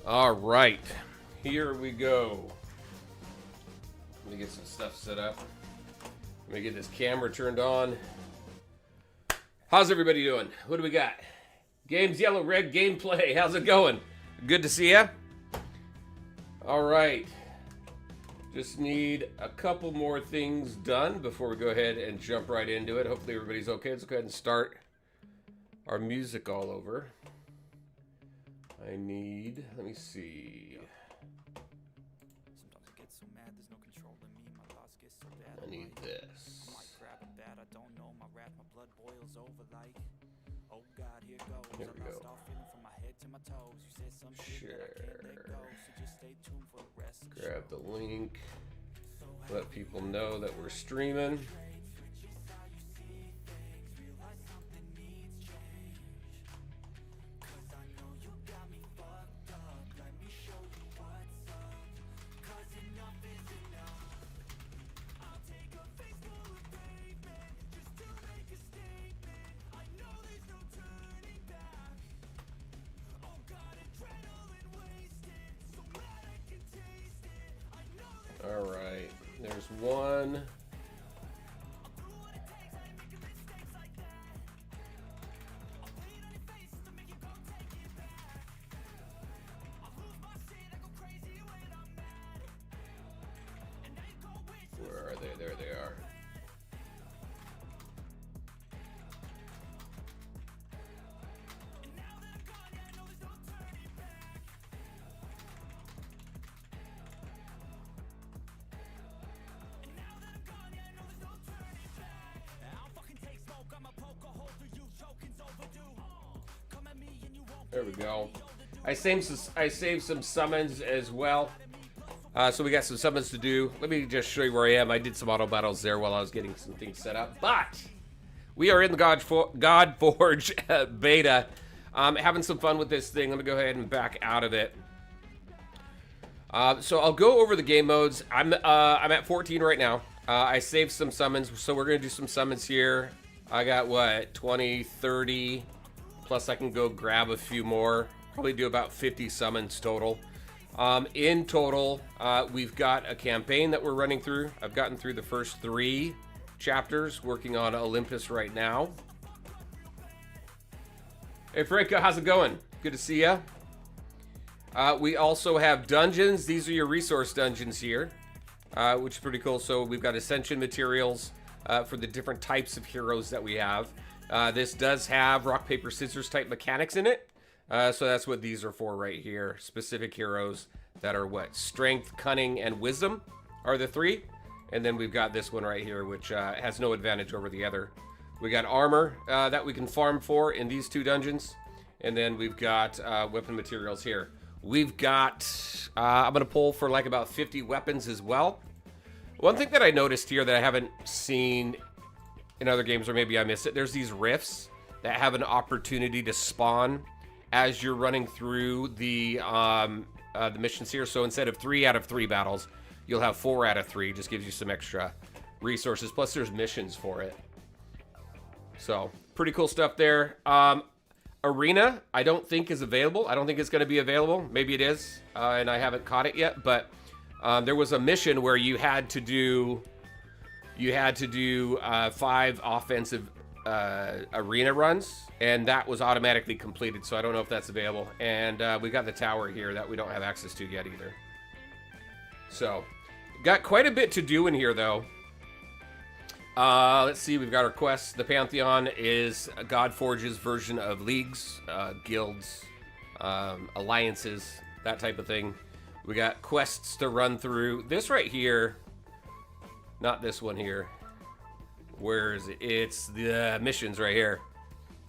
All right, here we go. Let me get some stuff set up. Let me get this camera turned on. How's everybody doing? What do we got? Games Yellow Red gameplay. How's it going? Good to see ya. All right. Just need a couple more things done before we go ahead and jump right into it. Hopefully everybody's okay. Let's go ahead and start our music all over. I need, let me see. Sometimes I get so mad, there's no control in me. My thoughts get so bad. I need this. I might grab a bat, I don't know. My wrath, my blood boils over like, oh God, here goes. Here we go. Start feeling from my head to my toes. You said some shit that I can't let go, so just stay tuned for the rest. Grab the link. Let people know that we're streaming. All right, there's one. Where are they? There they are. There we go. I saved some summons as well. So we got some summons to do. Let me just show you where I am. I did some auto battles there while I was getting some things set up. But we are in the Godforge beta. Having some fun with this thing. Let me go ahead and back out of it. So I'll go over the game modes. I'm at 14 right now. I saved some summons, so we're going to do some summons here. I got, what, 20, 30... Plus, I can go grab a few more. Probably do about 50 summons total. In total, we've got a campaign that we're running through. I've gotten through the first 3 chapters, working on Olympus right now. Hey, Franco, how's it going? Good to see ya. We also have dungeons. These are your resource dungeons here, which is pretty cool. So we've got ascension materials for the different types of heroes that we have. This does have rock, paper, scissors type mechanics in it. So that's what these are for right here. Specific heroes that are what? Strength, cunning, and wisdom are the 3. And then we've got this one right here, which has no advantage over the other. We got armor that we can farm for in these 2 dungeons. And then we've got weapon materials here. We've got, I'm going to pull for like about 50 weapons as well. One thing that I noticed here that I haven't seen in other games, or maybe I missed it, there's these rifts that have an opportunity to spawn as you're running through the missions here. So instead of 3 out of 3 battles, you'll have 4 out of 3. Just gives you some extra resources. Plus, there's missions for it. So pretty cool stuff there. Arena, I don't think is available. I don't think it's going to be available. Maybe it is, and I haven't caught it yet. But there was a mission where you had to do 5 offensive arena runs, and that was automatically completed, so I don't know if that's available. And we got the tower here that we don't have access to yet either. So, got quite a bit to do in here, though. Let's see, we've got our quests. The Pantheon is Godforge's version of leagues, guilds, alliances, that type of thing. We got quests to run through. This right here... Not this one here. Where is it? It's the missions right here.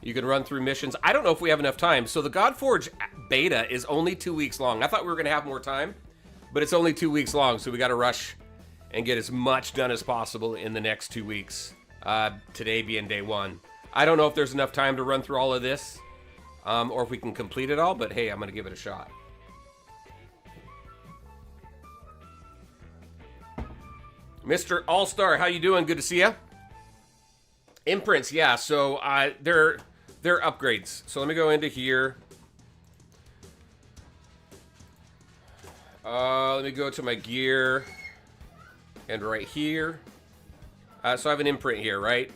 You can run through missions. I don't know if we have enough time. So the Godforge beta is only 2 weeks long. I thought we were going to have more time, but it's only 2 weeks long. So we got to rush and get as much done as possible in the next 2 weeks. Today being day 1. I don't know if there's enough time to run through all of this, or if we can complete it all, but hey, I'm going to give it a shot. Mr. All-Star, how you doing? Good to see you. Imprints, yeah. So they're upgrades. So let me go into here. Let me go to my gear. And right here. So I have an imprint here, right?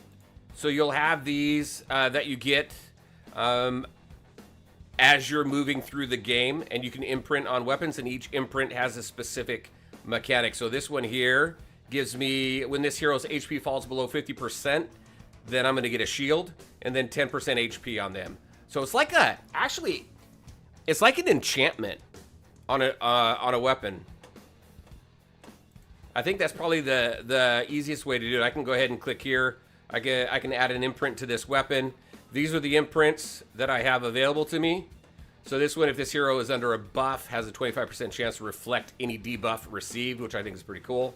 So you'll have these that you get as you're moving through the game, and you can imprint on weapons, and each imprint has a specific mechanic. So this one here gives me, when this hero's HP falls below 50%, then I'm going to get a shield, and then 10% HP on them. So it's like it's like an enchantment on a weapon. I think that's probably the easiest way to do it. I can go ahead and click here. I can add an imprint to this weapon. These are the imprints that I have available to me. So this one, if this hero is under a buff, has a 25% chance to reflect any debuff received, which I think is pretty cool.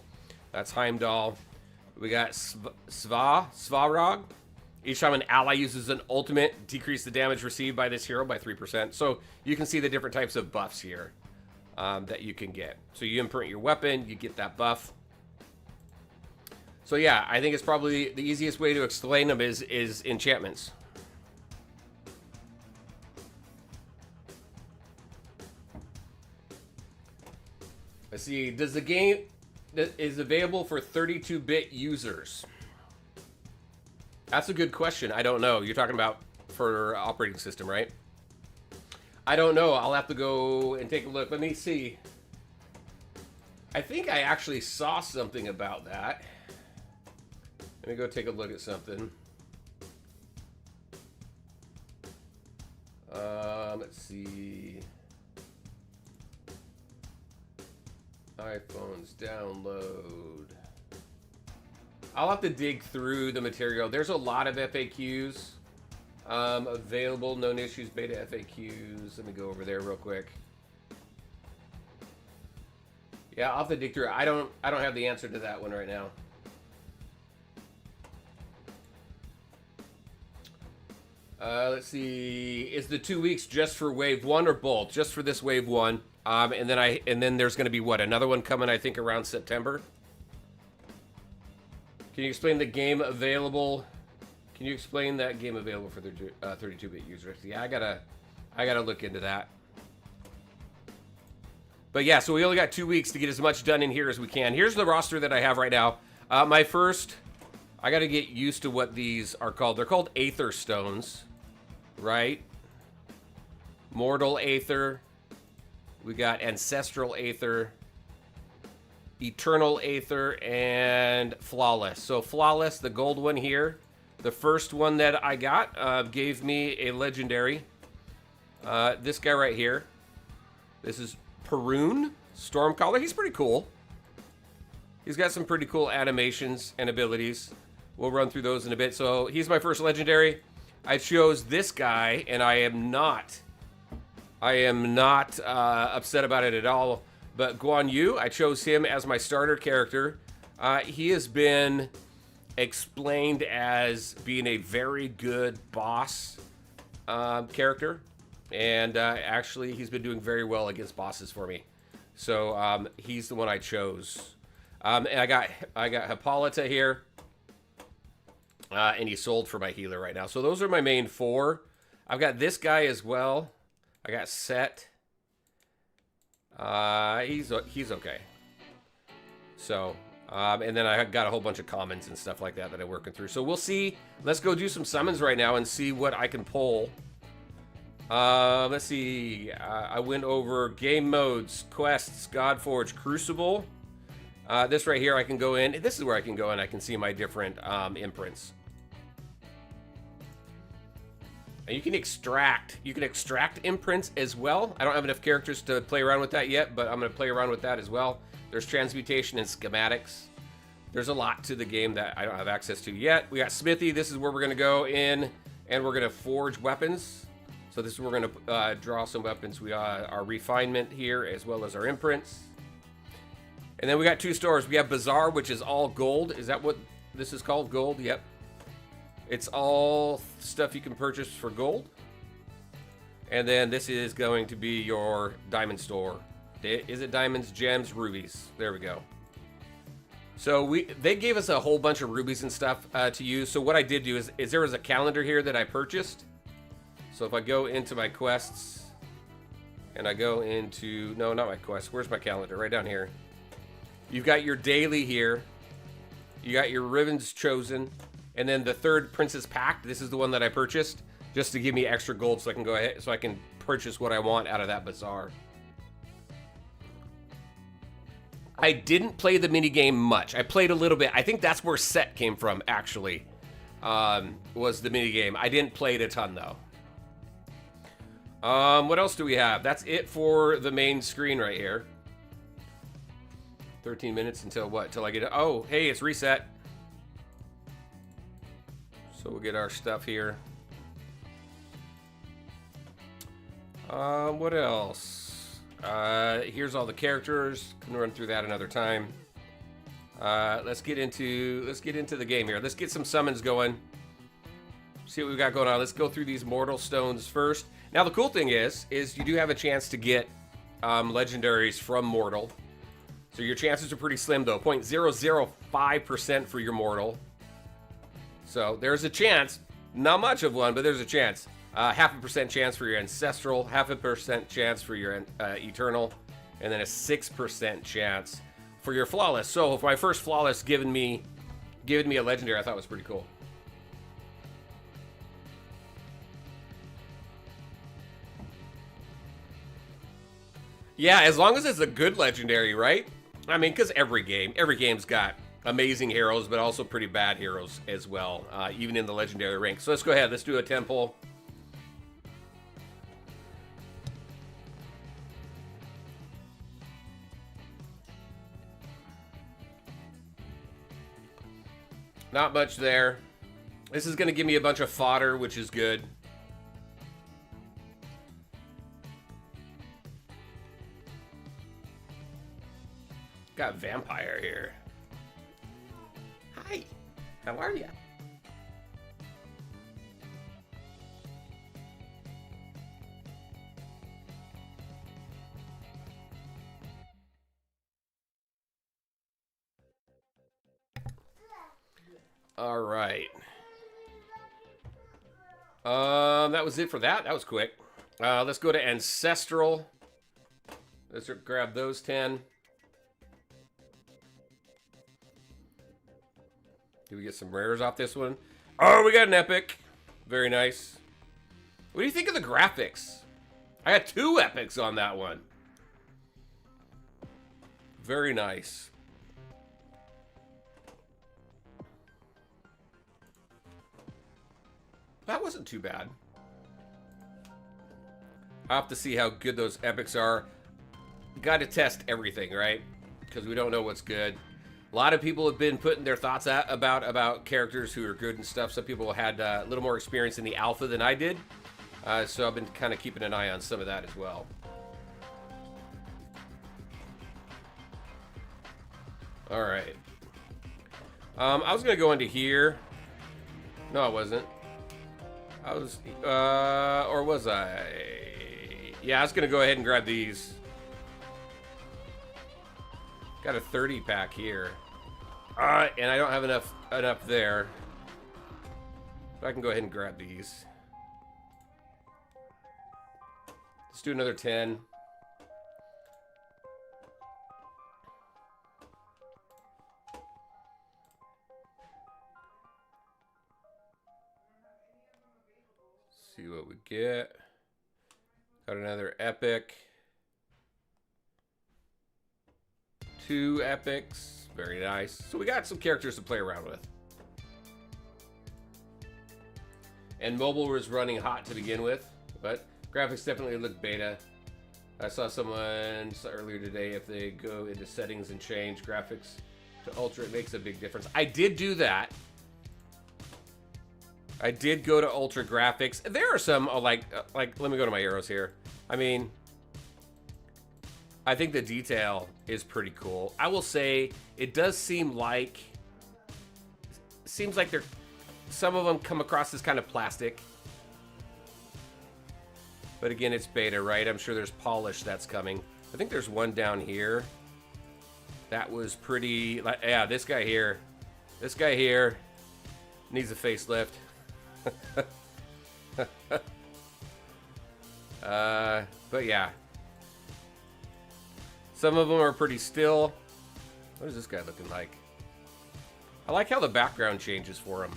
That's Heimdall. We got Svarog. Each time an ally uses an ultimate, decrease the damage received by this hero by 3%. So you can see the different types of buffs here that you can get. So you imprint your weapon, you get that buff. So yeah, I think it's probably the easiest way to explain them is enchantments. Let's see, does the game is available for 32-bit users? That's a good question. I don't know. You're talking about for operating system, right? I don't know. I'll have to go and take a look. Let me see. I think I actually saw something about that. Let me go take a look at something. Let's see. iPhones download. I'll have to dig through the material. There's a lot of FAQs available. Known issues, beta FAQs. Let me go over there real quick. Yeah, I'll have to dig through it. I don't have the answer to that one right now. Let's see. Is the 2 weeks just for wave 1 or both? Just for this wave 1. And then there's going to be what? Another one coming, I think, around September. Can you explain the game available? Can you explain that game available for the 32-bit users? Yeah, I gotta look into that. But yeah, so we only got 2 weeks to get as much done in here as we can. Here's the roster that I have right now. I got to get used to what these are called. They're called Aether Stones, right? Mortal Aether. We got Ancestral Aether, Eternal Aether, and Flawless. So Flawless, the gold one here, the first one that I got gave me a legendary. This guy right here. This is Perun, Stormcaller. He's pretty cool. He's got some pretty cool animations and abilities. We'll run through those in a bit. So he's my first legendary. I chose this guy, and I am not upset about it at all. But Guan Yu, I chose him as my starter character. He has been explained as being a very good boss character. And actually, he's been doing very well against bosses for me. So he's the one I chose. And I got Hippolyta here. And he's sold for my healer right now. So those are my main 4. I've got this guy as well. I got Set. He's okay. So, and then I got a whole bunch of commons and stuff like that I'm working through. So we'll see. Let's go do some summons right now and see what I can pull. Let's see. I went over game modes, quests, Godforge, Crucible. This right here, I can go in. This is where I can go in. I can see my different imprints. And you can extract imprints as well. I don't have enough characters to play around with that yet, but I'm going to play around with that as well. There's transmutation and schematics. There's a lot to the game that I don't have access to yet. We got Smithy. This is where we're going to go in, and we're going to forge weapons. So this is where we're going to draw some weapons. We our refinement here, as well as our imprints. And then we got 2 stores. We have Bazaar, which is all gold. Is that what this is called? Gold? Yep. It's all stuff you can purchase for gold. And then this is going to be your diamond store. Is it diamonds, gems, rubies? There we go. So they gave us a whole bunch of rubies and stuff to use. So what I did do is there was a calendar here that I purchased. So if I go into my quests, and I go into, no, not my quest. Where's my calendar? Right down here. You've got your daily here. You got your ribbons chosen. And then the third Princess Pact. This is the one that I purchased just to give me extra gold so I can go ahead, so I can purchase what I want out of that bazaar. I didn't play the minigame much. I played a little bit. I think that's where Set came from, actually, was the minigame. I didn't play it a ton, though. What else do we have? That's it for the main screen right here. 13 minutes until what? Till I get it. Oh, hey, it's reset. So we'll get our stuff here. What else? Here's all the characters. Can run through that another time. Let's get into the game here. Let's get some summons going. See what we've got going on. Let's go through these mortal stones first. Now the cool thing is you do have a chance to get legendaries from mortal. So your chances are pretty slim though. 0.005% for your mortal. So there's a chance, not much of one, but there's a chance. 0.5% chance for your ancestral, 0.5% chance for your eternal, and then a 6% chance for your flawless. So if my first flawless giving me a legendary, I thought was pretty cool. Yeah, as long as it's a good legendary, right? I mean, because every game's got amazing heroes, but also pretty bad heroes as well, even in the legendary rank. So let's go ahead. Let's do a temple. Not much there. This is going to give me a bunch of fodder, which is good. Got vampire here. Hi, how are you? All right. That was it for that. That was quick. Let's go to ancestral. Let's grab those 10. Do we get some rares off this one? Oh, we got an epic. Very nice. What do you think of the graphics? I got 2 epics on that one. Very nice. That wasn't too bad. I'll have to see how good those epics are. Got to test everything, right? Because we don't know what's good. A lot of people have been putting their thoughts out about characters who are good and stuff. Some people had a little more experience in the alpha than I did. So I've been kind of keeping an eye on some of that as well. All right. I was going to go into here. No, I wasn't. I was, or was I? Yeah, I was going to go ahead and grab these. Got a 30 pack here. And I don't have enough there. But I can go ahead and grab these. Let's do another 10. See what we get. Got another epic. 2 epics. Very nice. So we got some characters to play around with. And mobile was running hot to begin with, but graphics definitely look beta. I saw someone earlier today, if they go into settings and change graphics to ultra, it makes a big difference. I did do that. I did go to ultra graphics. There are some like let me go to my arrows here. I mean, I think the detail is pretty cool. I will say it does seem like they're, some of them come across as kind of plastic. But again, it's beta, right? I'm sure there's polish that's coming. I think there's one down here. That was pretty, yeah, this guy here needs a facelift. But yeah, Some of them are pretty still. What is this guy looking like? I like how the background changes for him.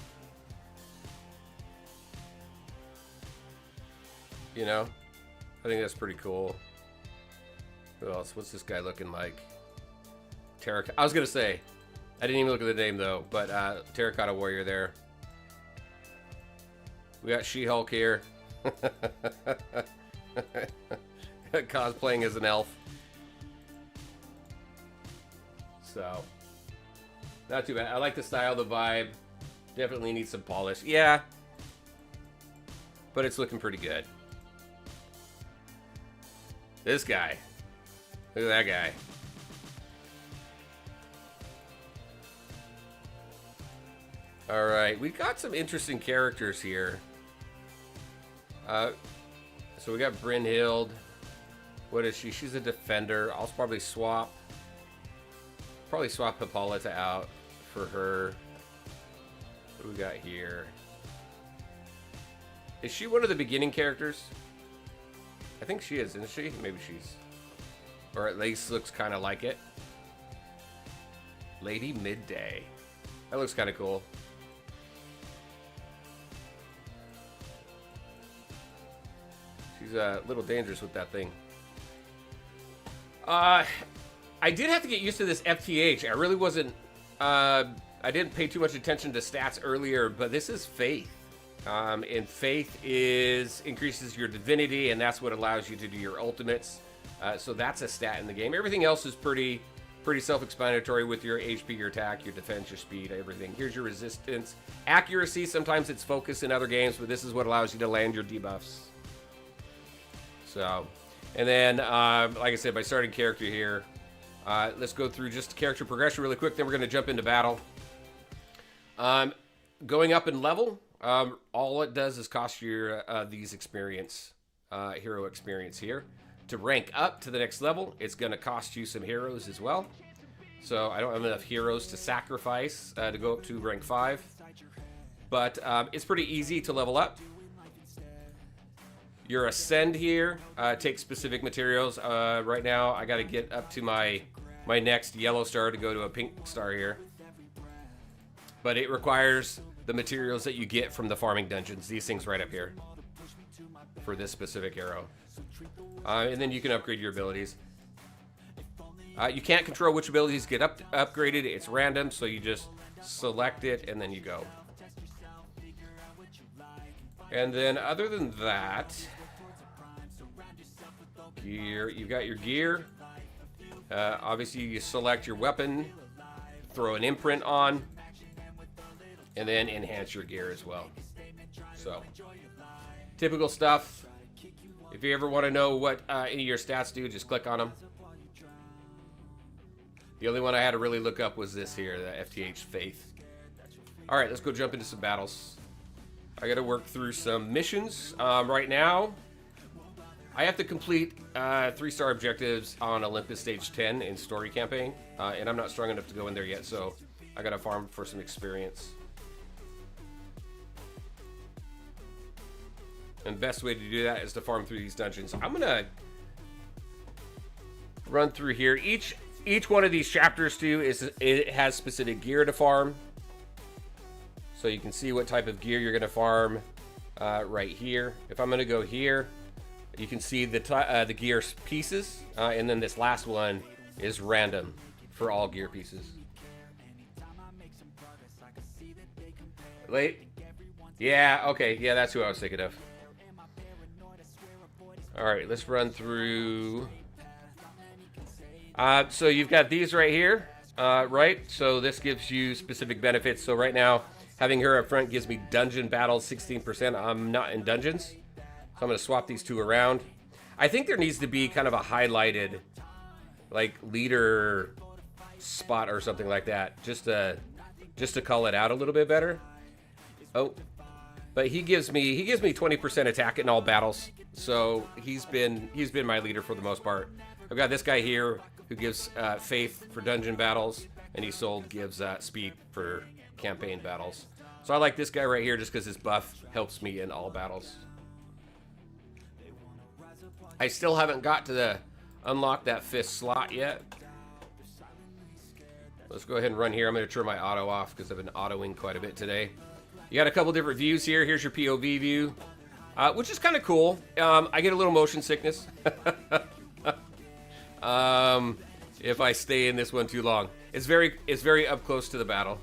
You know? I think that's pretty cool. Who else? What's this guy looking like? I was going to say, I didn't even look at the name though, but Terracotta Warrior there. We got She-Hulk here. Cosplaying as an elf. So, not too bad. I like the style, the vibe. Definitely needs some polish. Yeah. But it's looking pretty good. This guy. Look at that guy. Alright, we got some interesting characters here. So we got Brynhild. What is she? She's a defender. I'll probably swap Hippolyta out for her. What do we got here? Is she one of the beginning characters? I think she is, isn't she? Maybe she's... Or at least looks kind of like it. Lady Midday. That looks kind of cool. She's a little dangerous with that thing. I did have to get used to this FTH. I really wasn't... I didn't pay too much attention to stats earlier, but this is Faith. And Faith increases your divinity, and that's what allows you to do your ultimates. So that's a stat in the game. Everything else is pretty self-explanatory with your HP, your attack, your defense, your speed, everything. Here's your resistance. Accuracy, sometimes it's focus in other games, but this is what allows you to land your debuffs. So, and then, like I said, my starting character here. Let's go through just character progression really quick, then we're going to jump into battle. Going up in level, all it does is cost you these experience, hero experience here. To rank up to the next level, it's going to cost you some heroes as well. So I don't have enough heroes to sacrifice to go up to rank 5. But it's pretty easy to level up. Your ascend here takes specific materials. Right now, I got to get up to my next yellow star to go to a pink star here. But it requires the materials that you get from the farming dungeons. These things right up here for this specific hero. And then you can upgrade your abilities. You can't control which abilities get upgraded. It's random, so you just select it and then you go. And then other than that, gear. You've got your gear. Obviously, you select your weapon, throw an imprint on, and then enhance your gear as well. So, typical stuff. If you ever want to know what any of your stats do, just click on them. The only one I had to really look up was this here, the FTH Faith. Alright, let's go jump into some battles. I got to work through some missions. Right now, I have to complete 3-star objectives on Olympus Stage 10 in Story Campaign. And I'm not strong enough to go in there yet, so I got to farm for some experience. And the best way to do that is to farm through these dungeons. I'm going to run through here. Each one of these chapters, too, it has specific gear to farm. So you can see what type of gear you're going to farm right here. If I'm going to go here, you can see the gear pieces. And then this last one is random for all gear pieces. Late? Yeah, okay. Yeah, that's who I was thinking of. Alright, let's run through. So you've got these right here, right? So this gives you specific benefits. So right now, having her up front gives me dungeon battles 16%. I'm not in dungeons. So I'm going to swap these two around. I think there needs to be kind of a highlighted, like, leader spot or something like that. Just to call it out a little bit better. Oh. But he gives me 20% attack in all battles. So he's been my leader for the most part. I've got this guy here who gives faith for dungeon battles, and Isolde gives speed for campaign battles. So I like this guy right here just because his buff helps me in all battles. I still haven't got to the unlocked that 5th slot yet. Let's go ahead and run here. I'm going to turn my auto off because I've been autoing quite a bit today. You got a couple different views here. Here's your POV view, which is kind of cool. I get a little motion sickness if I stay in this one too long. It's very up close to the battle.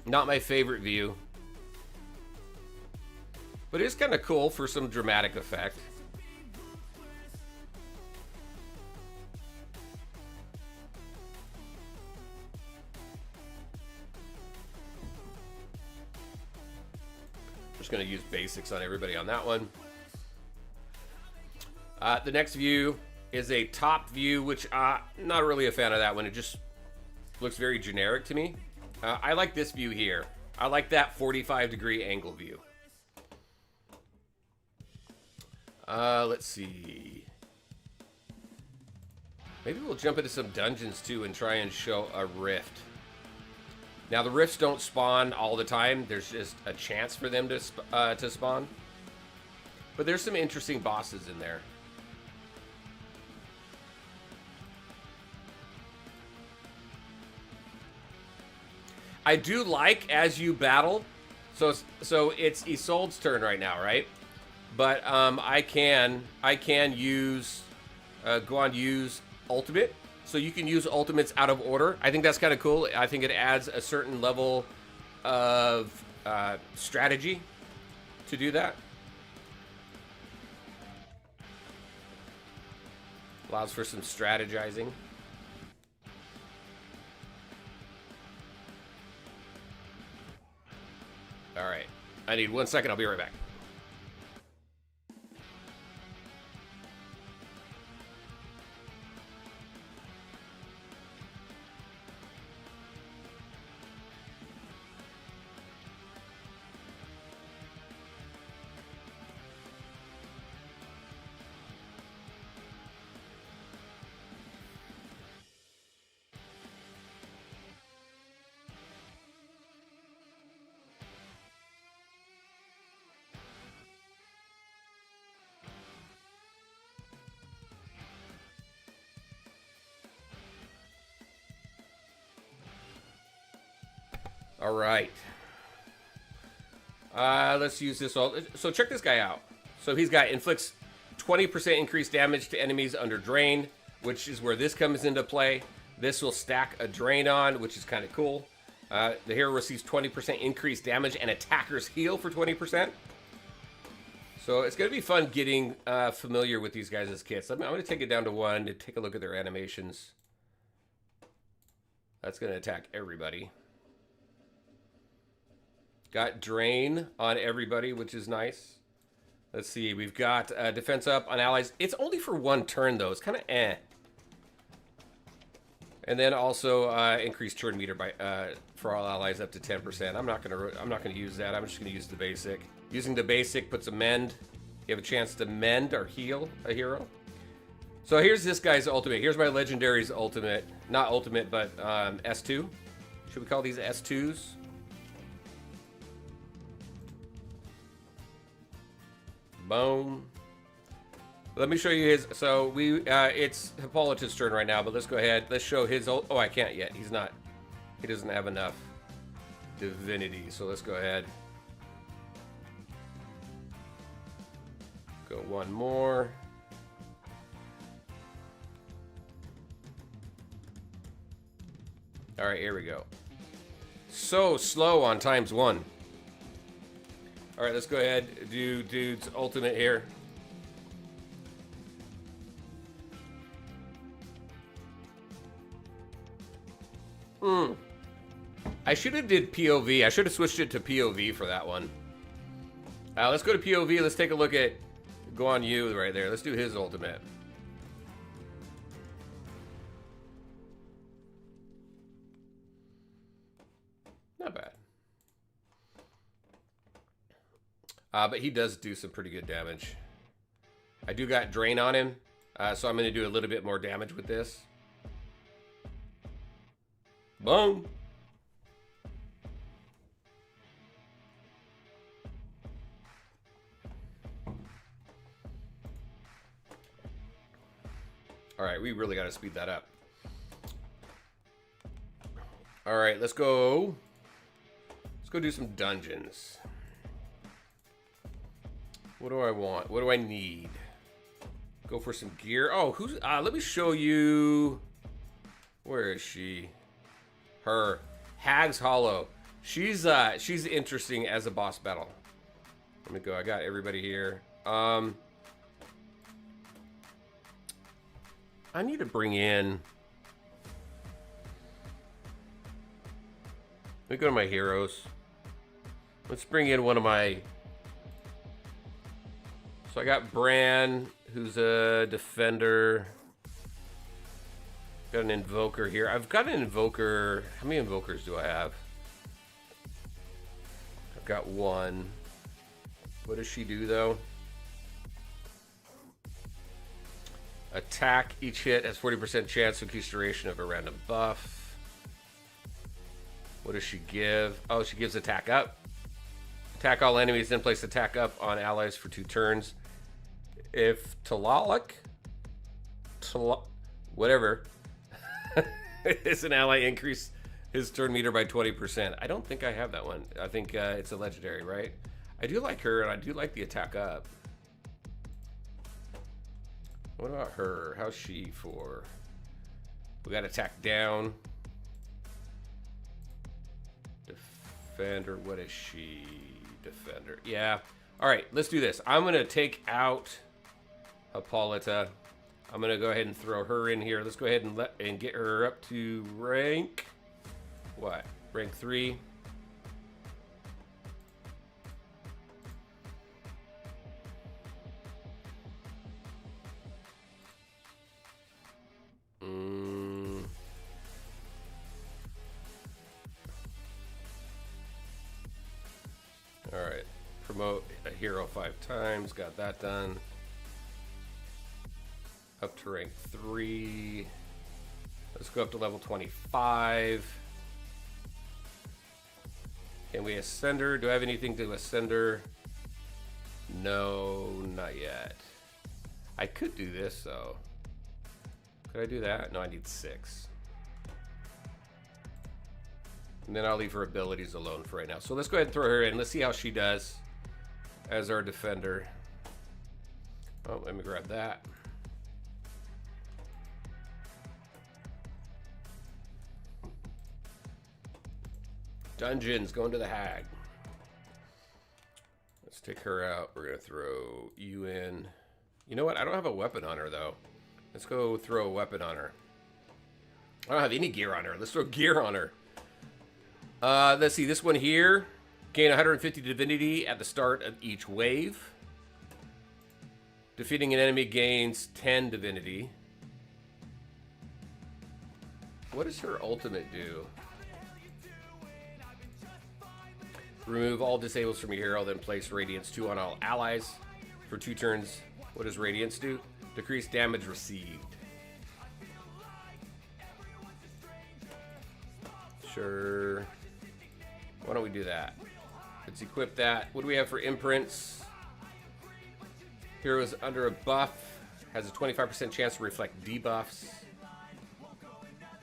Not my favorite view, but it's kind of cool for some dramatic effect. Just going to use basics on everybody on that one. The next view is a top view, which not really a fan of that one. It just looks very generic to me. I like this view here. I like that 45-degree angle view. Let's see. Maybe we'll jump into some dungeons too and try and show a rift. Now the rifts don't spawn all the time. There's just a chance for them to spawn. But there's some interesting bosses in there. I do like as you battle. So it's Isolde's turn right now, right? But I can use go on use ultimate. So you can use ultimates out of order. I think that's kind of cool. I think it adds a certain level of strategy to do that. Allows for some strategizing. All right. I need 1 second. I'll be right back. All right. Let's use this. So check this guy out. So he's got inflicts 20% increased damage to enemies under drain, which is where this comes into play. This will stack a drain on, which is kind of cool. The hero receives 20% increased damage and attackers heal for 20%. So it's going to be fun getting familiar with these guys' kits. I'm going to take it down to 1 to take a look at their animations. That's going to attack everybody. Got drain on everybody, which is nice. Let's see. We've got defense up on allies. It's only for 1 turn, though. It's kind of eh. And then also increased turn meter by for all allies up to 10%. I'm not gonna use that. I'm just gonna use the basic. Using the basic puts a mend. You have a chance to mend or heal a hero. So here's this guy's ultimate. Here's my legendary's ultimate. Not ultimate, but S2. Should we call these S2s? Boom. Let me show you his. So it's Hippolyta's turn right now, but let's go ahead. Let's show his. Oh, I can't yet. He doesn't have enough divinity. So let's go ahead. Go 1 more. All right, here we go. So slow on ×1. All right, let's go ahead. Do dude's ultimate here. I should have did POV. I should have switched it to POV for that one. Let's go to POV. Let's take a look at Go On You right there. Let's do his ultimate. Not bad. But he does do some pretty good damage. I do got drain on him, so I'm going to do a little bit more damage with this. Boom. All right, we really got to speed that up. All right, let's go. Let's go do some dungeons. What do I want? What do I need? Go for some gear. Oh, who's? Let me show you. Where is she? Her. Hag's Hollow. She's interesting as a boss battle. Let me go. I got everybody here. I need to bring in. Let me go to my heroes. Let's bring in one of my. So I got Bran, who's a defender. Got an invoker here. I've got an invoker. How many invokers do I have? I've got one. What does she do though? Attack. Each hit has 40% chance to increase duration of a random buff. What does she give? Oh, she gives attack up. Attack all enemies, then place attack up on allies for 2 turns. If Talalik, whatever, is an ally, increase his turn meter by 20%. I don't think I have that one. I think it's a legendary, right? I do like her, and I do like the attack up. What about her? How's she for? We got attack down. Defender, what is she? Defender. Yeah. All right, let's do this. I'm going to take out Hippolyta. I'm going to go ahead and throw her in here. Let's go ahead and get her up to rank. What? Rank 3. All right. Promote a hero 5 times. Got that done. Up to rank 3. Let's go up to level 25. Can we ascend her? Do I have anything to ascend her? No, not yet. I could do this though. Could I do that? No, I need 6. And then I'll leave her abilities alone for right now. So let's go ahead and throw her in. Let's see how she does as our defender. Oh, let me grab that. Dungeons, going to the Hag. Let's take her out. We're going to throw you in. You know what? I don't have a weapon on her, though. Let's go throw a weapon on her. I don't have any gear on her. Let's throw gear on her. Let's see. This one here. Gain 150 divinity at the start of each wave. Defeating an enemy gains 10 divinity. What does her ultimate do? Remove all disables from your hero, then place Radiance 2 on all allies for 2 turns. What does Radiance do? Decrease damage received. Sure. Why don't we do that? Let's equip that. What do we have for imprints? Hero is under a buff. Has a 25% chance to reflect debuffs.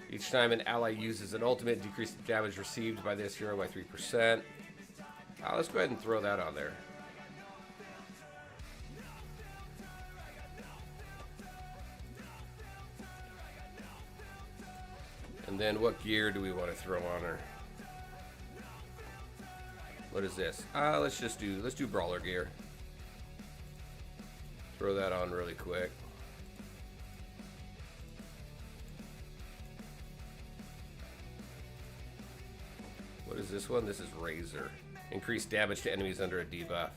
Each time an ally uses an ultimate, decrease the damage received by this hero by 3%. Let's go ahead and throw that on there. And then what gear do we want to throw on her? What is this? Let's do brawler gear. Throw that on really quick. What is this one? This is Razor. Increase damage to enemies under a debuff.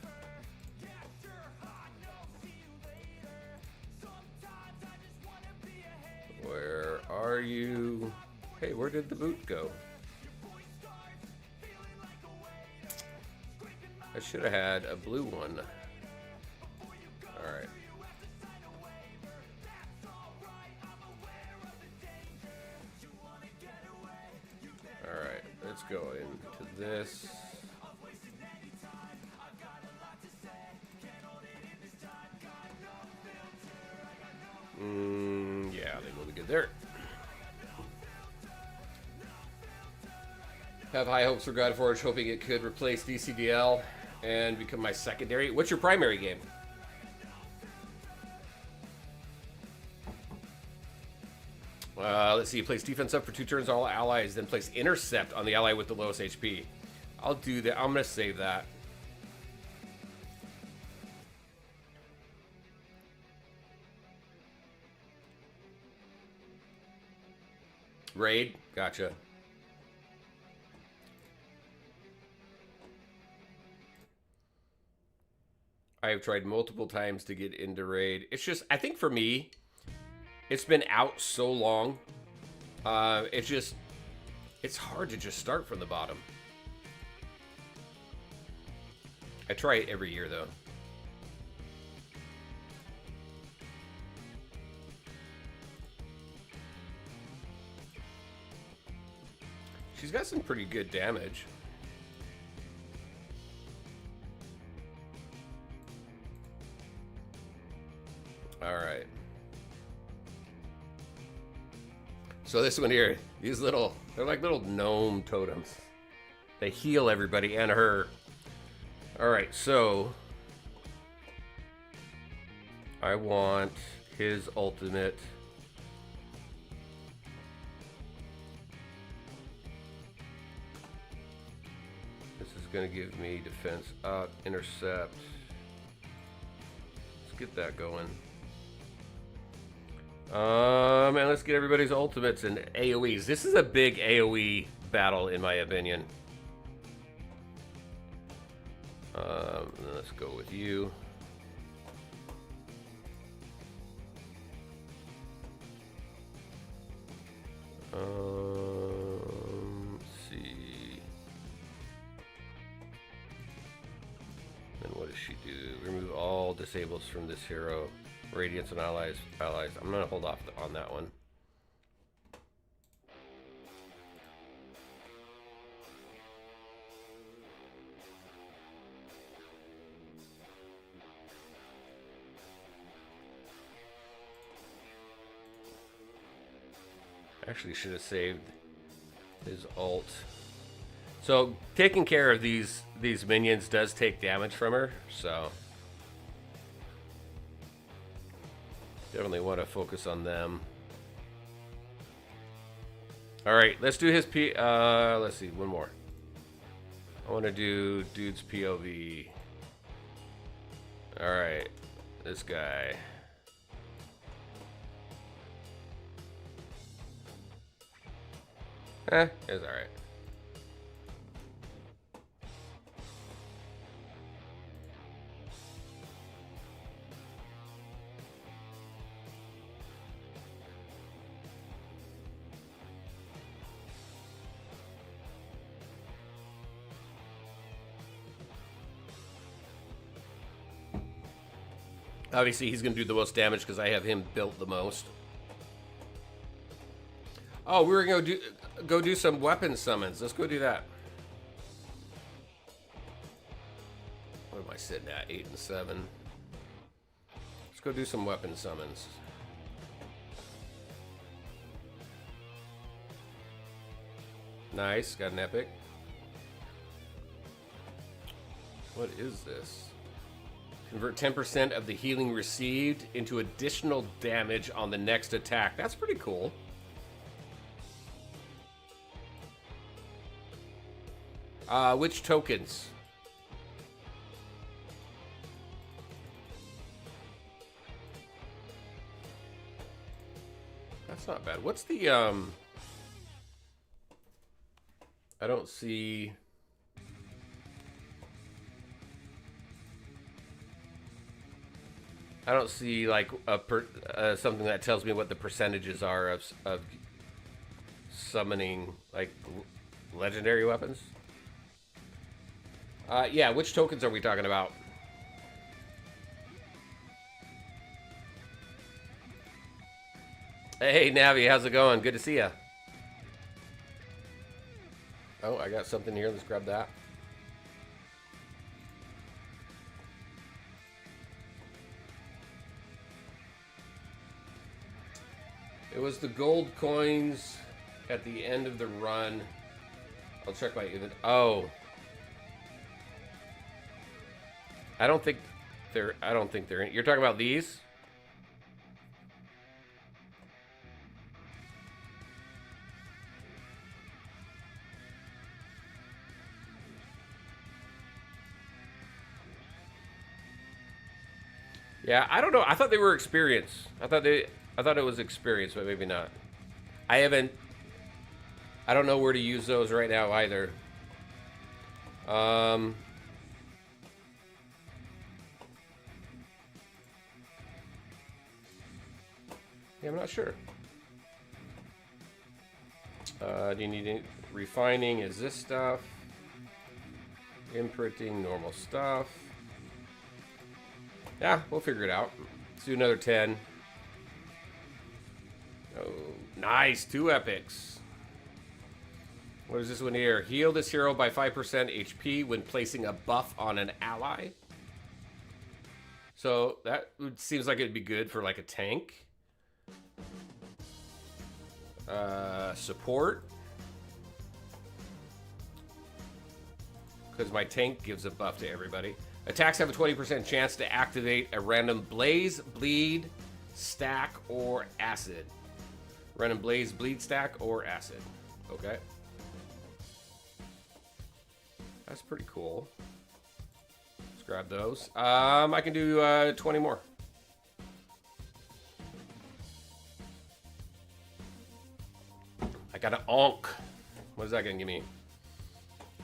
Where are you? Hey, where did the boot go? I should have had a blue one. Alright. Alright, let's go into this. Yeah. there. Have high hopes for Godforge, hoping it could replace DCDL and become my secondary. What's your primary game? Let's see. Place defense up for 2 turns, all allies, then place intercept on the ally with the lowest HP. I'll do that. I'm going to save that. Raid? Gotcha. I have tried multiple times to get into Raid. It's just, I think for me, it's been out so long. It's hard to just start from the bottom. I try it every year, though. She's got some pretty good damage. All right. So this one here, these little, they're like little gnome totems. They heal everybody and her. All right, so I want his ultimate. This is gonna give me defense up, intercept. Let's get that going. And let's get everybody's ultimates and AoEs. This is a big AoE battle, in my opinion. Let's go with you. Let's see. And what does she do? Remove all disables from this hero. Radiance and allies. I'm gonna hold off on that one. Actually, should have saved his ult. So taking care of these minions does take damage from her. So. Definitely want to focus on them. All right, let's do his let's see, one more. I want to do dude's POV. All right, this guy. It's all right. Obviously, he's going to do the most damage because I have him built the most. Oh, we were going to go do some weapon summons. Let's go do that. What am I sitting at? 8 and 7. Let's go do some weapon summons. Nice. Got an epic. What is this? Convert 10% of the healing received into additional damage on the next attack. That's pretty cool. Which tokens? That's not bad. What's the, I don't see... I don't see like something that tells me what the percentages are of summoning like legendary weapons. Yeah, which tokens are we talking about? Hey Navi, how's it going? Good to see ya. Oh, I got something here. Let's grab that. It was the gold coins at the end of the run. I'll check my even. Oh. I don't think they're in. You're talking about these? Yeah, I don't know. I thought they were experience. I thought it was experience, but maybe not. I don't know where to use those right now either. Yeah, I'm not sure. Do you need any refining? Is this stuff? Imprinting, normal stuff. Yeah, we'll figure it out. Let's do another 10. Oh, nice. 2 epics. What is this one here? Heal this hero by 5% HP when placing a buff on an ally. So that seems like it'd be good for like a tank. Support. Because my tank gives a buff to everybody. Attacks have a 20% chance to activate a random blaze, bleed, stack, or acid. Random blaze, bleed, stack, or acid. Okay. That's pretty cool. Let's grab those. I can do 20 more. I got an onk. What is that going to give me?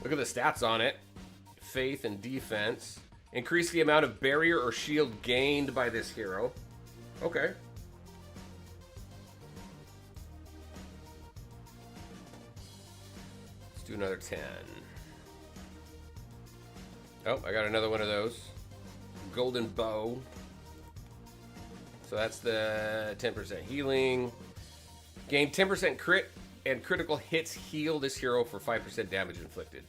Look at the stats on it. Faith and defense. Increase the amount of barrier or shield gained by this hero. Okay. Let's do another 10. Oh, I got another one of those. Golden bow. So that's the 10% healing. Gain 10% crit and critical hits heal this hero for 5% damage inflicted.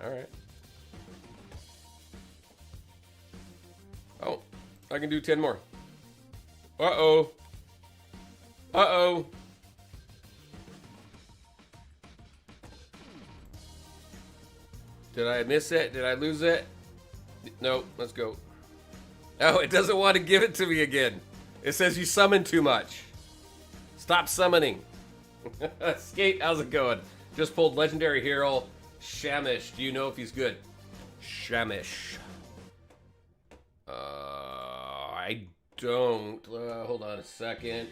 Alright. Oh, I can do 10 more. Uh-oh. Uh-oh. Did I miss it? Did I lose it? No, let's go. Oh, it doesn't want to give it to me again. It says you summoned too much. Stop summoning. Skate, how's it going? Just pulled legendary hero Shamish. Do you know if he's good? Shamish. I don't. Hold on a second.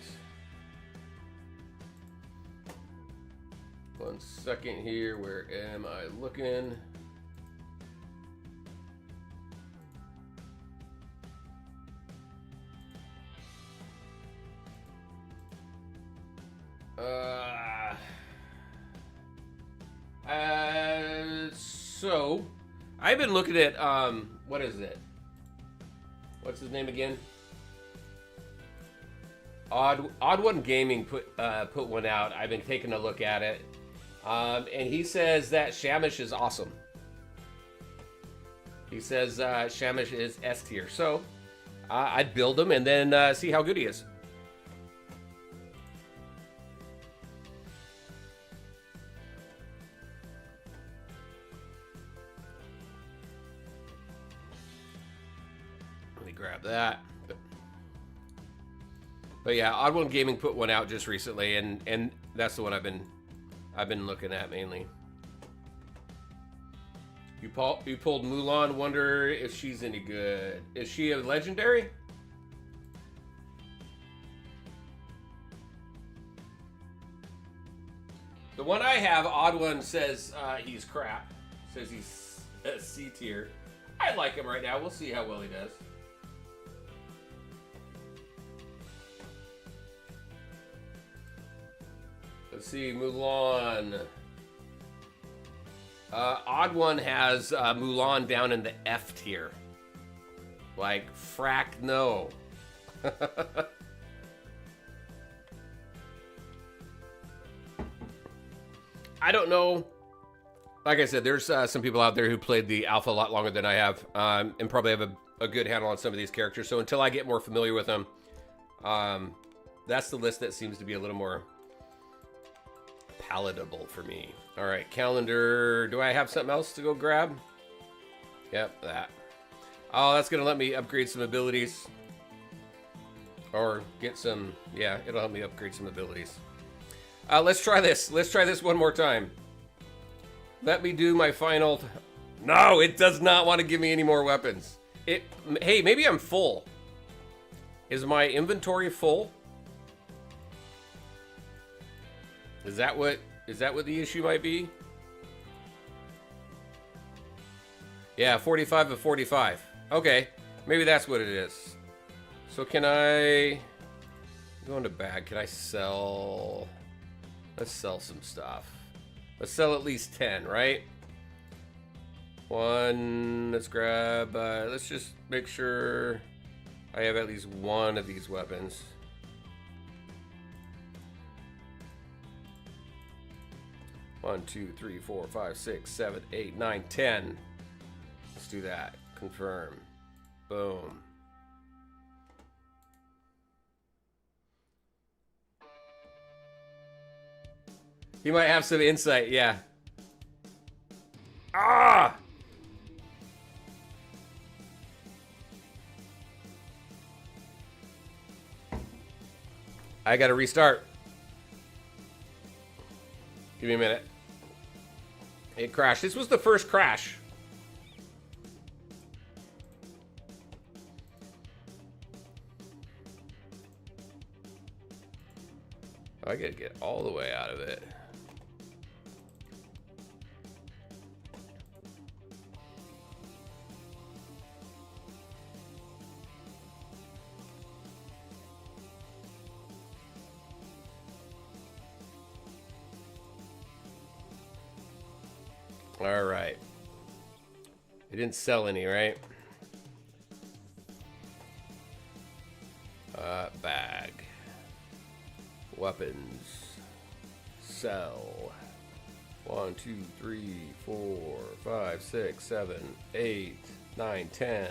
1 second here. Where am I looking? So I've been looking at what is it? What's his name again? Odd One Gaming put one out. I've been taking a look at it, and he says that Shamish is awesome. He says Shamish is S tier, so I'd build him and then see how good he is. Grab that. But yeah, Odd One Gaming put one out just recently, and that's the one I've been looking at mainly. You pulled Mulan. Wonder if she's any good. Is she a legendary? The one I have, Odd One, says he's crap. Says he's C tier. I like him right now. We'll see how well he does. Let's see, Mulan. Odd One has Mulan down in the F tier. Like, frack no. I don't know. Like I said, there's some people out there who played the alpha a lot longer than I have, and probably have a good handle on some of these characters. So until I get more familiar with them, That's the list that seems to be a little more palatable for me. All right, calendar. Do I have something else to go grab? Yep, that. Oh, that's going to let me upgrade some abilities. Or get some... Yeah, it'll help me upgrade some abilities. Let's try this. Let's try this one more time. Let me do my final... No, it does not want to give me any more weapons. Hey, maybe I'm full. Is my inventory full? Is that what the issue might be? Yeah, 45 of 45. Okay, maybe that's what it is. So can I go into bag? Can I sell? Let's sell some stuff. Let's sell at least 10, right? One, let's grab, let's just make sure I have at least one of these weapons. One, 2, 3, 4, 5, 6, 7, 8, 9, 10. Let's do that. Confirm. Boom. He might have some insight, yeah. Ah! I gotta restart. Give me a minute. It crashed. This was the first crash. I gotta get all the way out of it. All right. It didn't sell any, right? Bag. Weapons. Sell. 1, 2, 3, 4, 5, 6, 7, 8, 9, 10.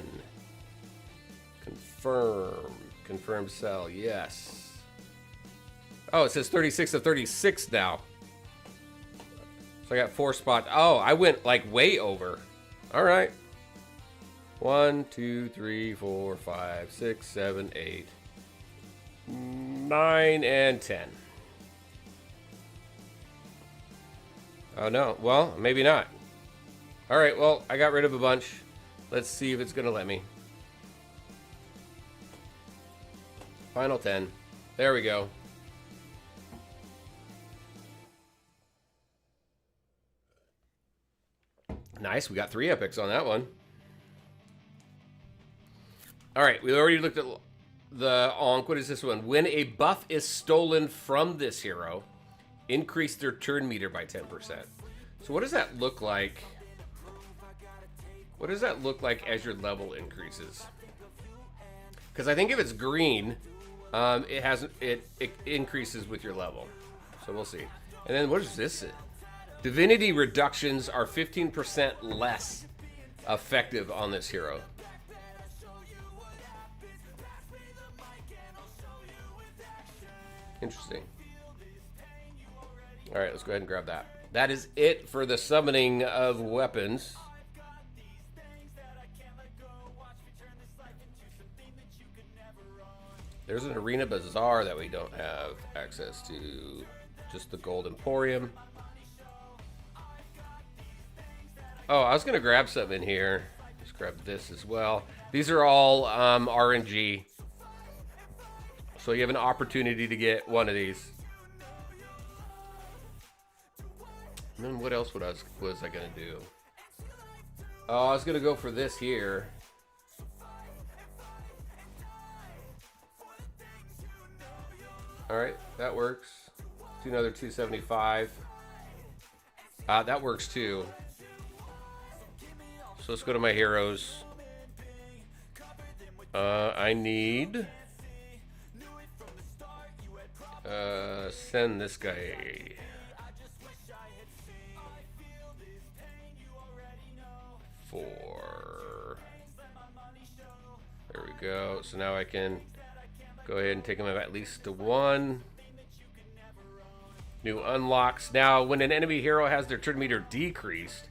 Confirm. Confirm sell. Yes. Oh, it says 36 of 36 now. So I got 4 spots. Oh, I went like way over. All right. 1, 2, 3, 4, 5, 6, 7, 8, 9, and 10. Oh, no. Well, maybe not. All right. Well, I got rid of a bunch. Let's see if it's going to let me. Final 10. There we go. Nice. We got 3 epics on that one. All right. We already looked at the Onk. What is this one? When a buff is stolen from this hero, increase their turn meter by 10%. So what does that look like? What does that look like as your level increases? Because I think if it's green, it increases with your level. So we'll see. And then what is this? Divinity reductions are 15% less effective on this hero. Interesting. All right, let's go ahead and grab that. That is it for the summoning of weapons. There's an Arena Bazaar that we don't have access to. Just the Gold Emporium. Oh, I was going to grab something in here. Let's grab this as well. These are all RNG. So you have an opportunity to get one of these. And then what else was I going to do? Oh, I was going to go for this here. All right, that works. Do another 275. That works too. So let's go to my heroes. I need... send this guy. There we go. So now I can Go ahead and take them at least to 1. New unlocks. Now, when an enemy hero has their turn meter decreased,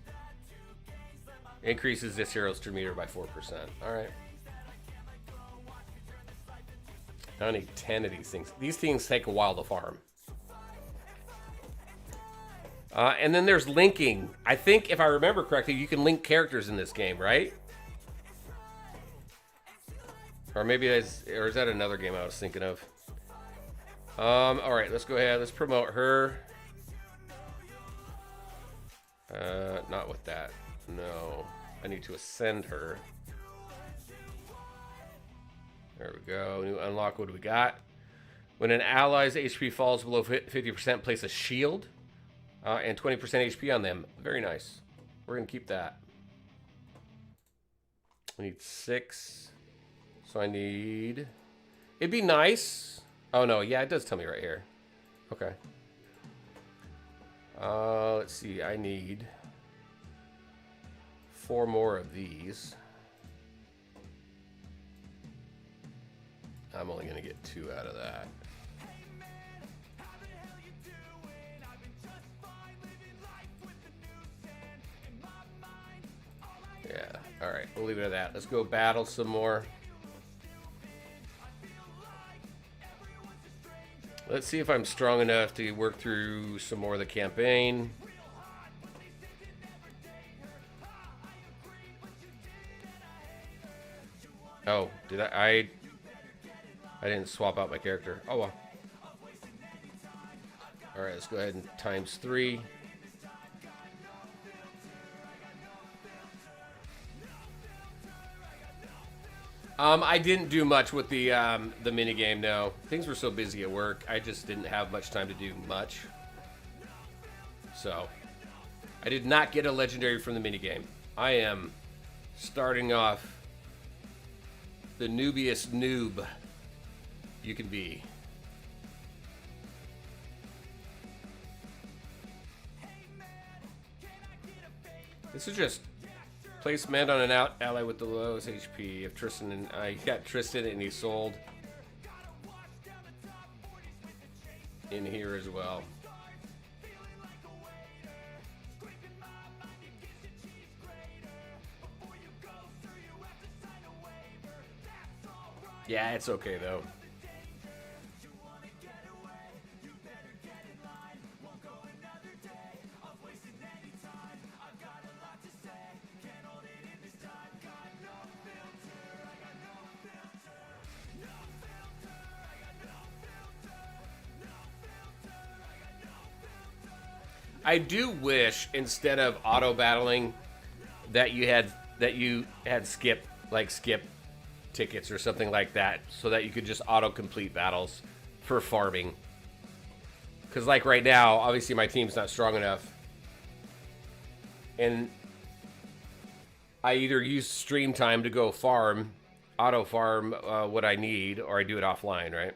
increases this hero's turn meter by 4%. All right. I need 10 of these things. These things take a while to farm. And then there's linking. I think, if I remember correctly, you can link characters in this game, right? Or maybe that's, or is that another game I was thinking of? All right, let's go ahead. Let's promote her. Not with that. No, I need to ascend her. There we go. New unlock. What do we got? When an ally's HP falls below 50%, place a shield and 20% HP on them. Very nice. We're gonna keep that. We need 6. So I need. It'd be nice. Oh no, yeah, it does tell me right here. Okay. Let's see. I need 4 more of these. I'm only gonna get 2 out of that. Yeah. All right. We'll leave it at that. Let's go battle some more. Let's see if I'm strong enough to work through some more of the campaign. Oh, did I didn't swap out my character. Oh well. All right, let's go ahead and times 3. I didn't do much with the mini game. No, things were so busy at work. I just didn't have much time to do much. So, I did not get a legendary from the mini game. I am starting off the noobiest noob you can be. This is just place man on an ally with the lowest HP. If Tristan and I got Tristan and he sold in here as well. Yeah, it's okay though. I do wish instead of auto battling that you had skip tickets or something like that, so that you could just auto complete battles for farming. Because like right now, obviously my team's not strong enough, and I either use stream time to go farm, auto farm what I need, or I do it offline, right?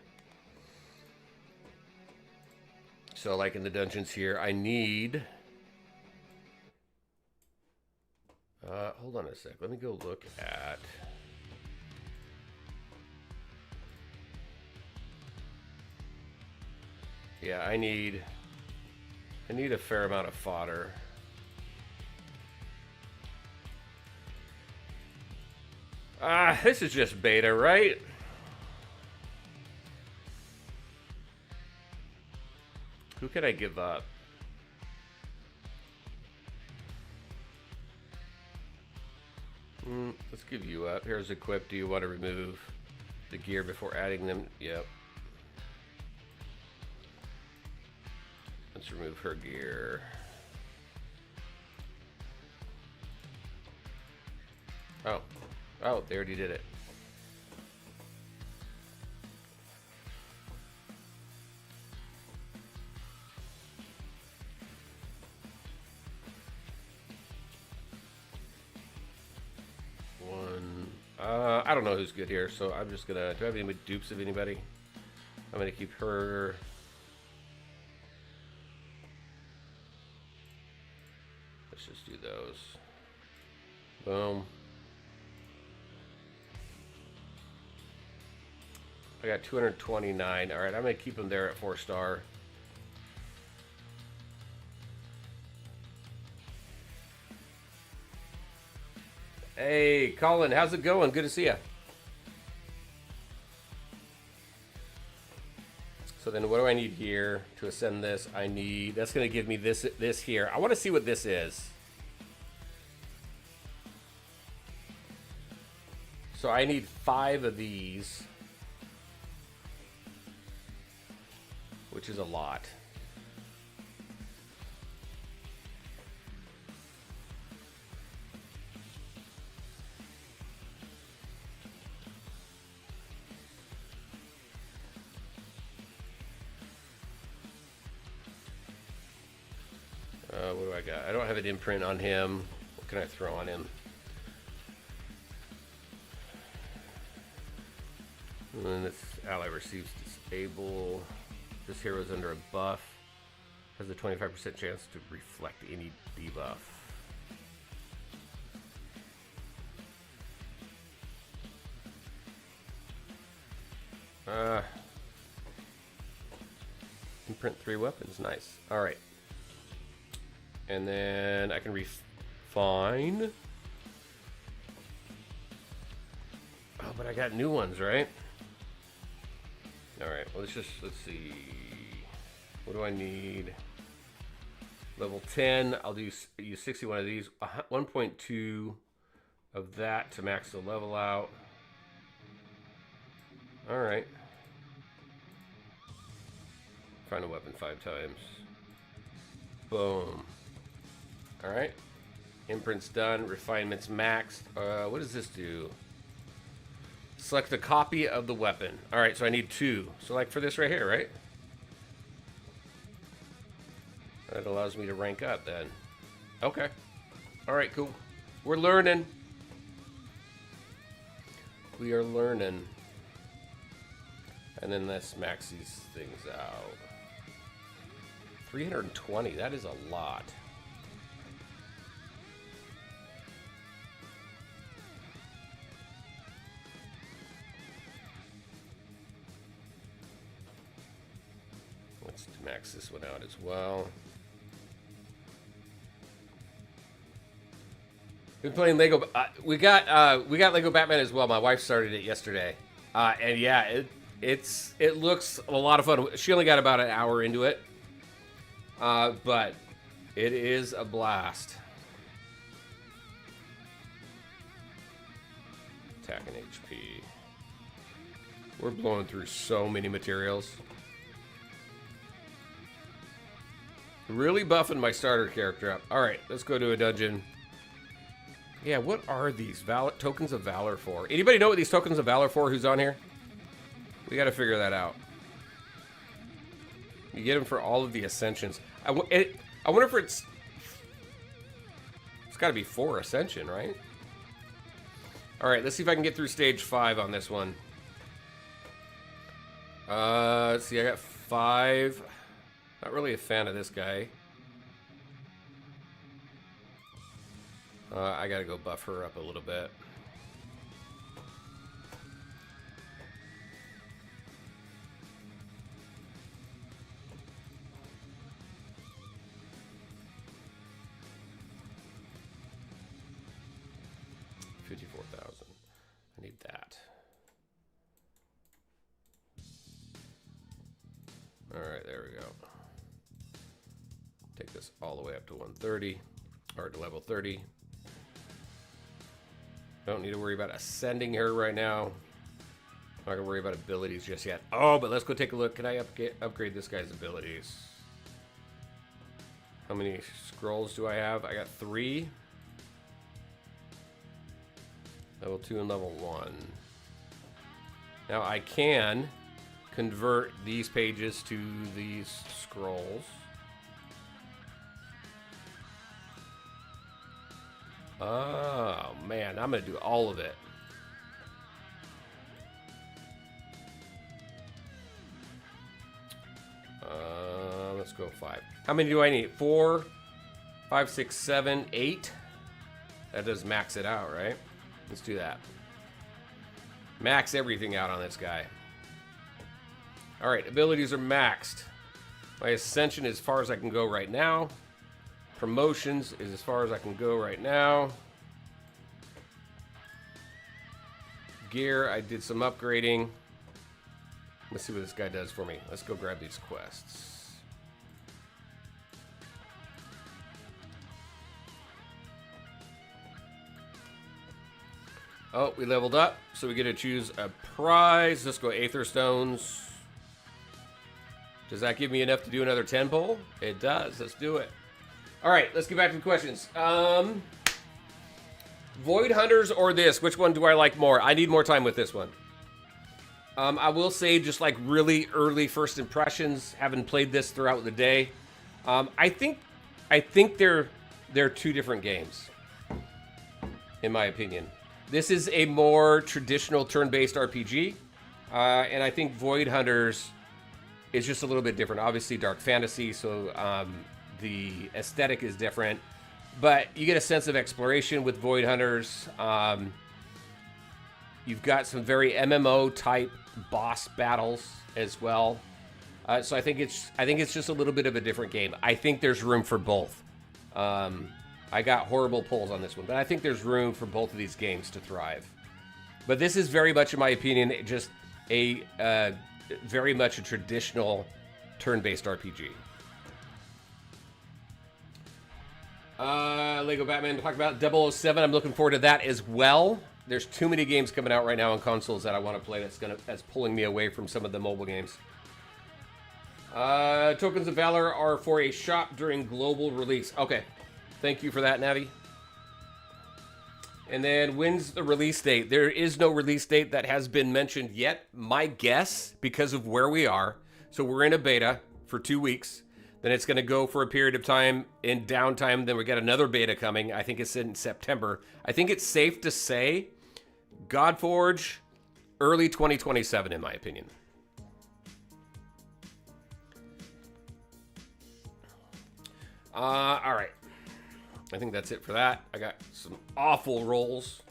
So like in the dungeons here, I need... hold on a sec. Let me go look at... Yeah, I need a fair amount of fodder. This is just beta, right? Who can I give up? Let's give you up. Here's equip. Do you want to remove the gear before adding them? Yep. Let's remove her gear. Oh, they already did it. I don't know who's good here, so I'm just gonna... Do I have any dupes of anybody? I'm gonna keep her. Let's just do those. Boom. I got 229. All right, I'm going to keep him there at 4-star. Hey, Colin, how's it going? Good to see you. So then what do I need here to ascend this? I need, that's going to give me this here. I want to see what this is. So I need 5 of these, which is a lot. What do I got? I don't have an imprint on him. What can I throw on him? And then this ally receives disable. This hero is under a buff. Has a 25% chance to reflect any debuff. Imprint 3 weapons. Nice. Alright. And then I can refine. Oh, but I got new ones, right? Alright, well, let's see. What do I need? Level 10, I'll use 61 of these. 1.2 of that to max the level out. Alright. Find a weapon 5 times. Boom. Alright. Imprint's done. Refinement's maxed. What does this do? Select a copy of the weapon. Alright, so I need 2. So like for this right here, right? That allows me to rank up then. Okay. Alright, cool. We're learning. We are learning. And then let's max these things out. 320, that is a lot. Let's max this one out as well. Been playing Lego. We got Lego Batman as well. My wife started it yesterday, and yeah, it looks a lot of fun. She only got about an hour into it. But it is a blast. Attack and HP. We're blowing through so many materials. Really buffing my starter character up. Alright, let's go to a dungeon. Yeah, what are these tokens of valor for? Anybody know what these tokens of valor for who's on here? We gotta figure that out. You get them for all of the ascensions. I wonder if it's got to be 4 ascension, right? All right, let's see if I can get through stage 5 on this one. Let's see, I got 5. Not really a fan of this guy. I gotta go buff her up a little bit. I need that. All right, there we go. Take this all the way up to 130, or to level 30. Don't need to worry about ascending her right now. Not gonna worry about abilities just yet. Oh, but let's go take a look. Can I upgrade this guy's abilities? How many scrolls do I have? I got 3. Level 2 and level 1. Now I can convert these pages to these scrolls. Oh man, I'm gonna do all of it. Let's go 5. How many do I need? 4, 5, 6, 7, 8. That does max it out, right? Let's do that. Max everything out on this guy. All right, abilities are maxed. My Ascension is as far as I can go right now. Promotions is as far as I can go right now. Gear, I did some upgrading. Let's see what this guy does for me. Let's go grab these quests. Oh, we leveled up, so we get to choose a prize. Let's go Aether Stones. Does that give me enough to do another 10 pull? It does. Let's do it. All right, let's get back to the questions. Void Hunters or this? Which one do I like more? I need more time with this one. I will say, just like really early first impressions, having played this throughout the day, I think they're two different games, in my opinion. This is a more traditional turn-based RPG, and I think Void Hunters is just a little bit different. Obviously, dark fantasy, so the aesthetic is different, but you get a sense of exploration with Void Hunters. You've got some very MMO-type boss battles as well, so I think it's just a little bit of a different game. I think there's room for both. I got horrible pulls on this one, but I think there's room for both of these games to thrive. But this is very much, in my opinion, just a very much a traditional turn-based RPG. Lego Batman, talk about 007. I'm looking forward to that as well. There's too many games coming out right now on consoles that I want to play that's pulling me away from some of the mobile games. Tokens of Valor are for a shop during global release. Okay. Thank you for that, Navi. And then, when's the release date? There is no release date that has been mentioned yet. My guess, because of where we are, so we're in a beta for 2 weeks. Then it's going to go for a period of time in downtime. Then we got another beta coming. I think it's in September. I think it's safe to say Godforge, early 2027, in my opinion. All right. I think that's it for that. I got some awful rolls.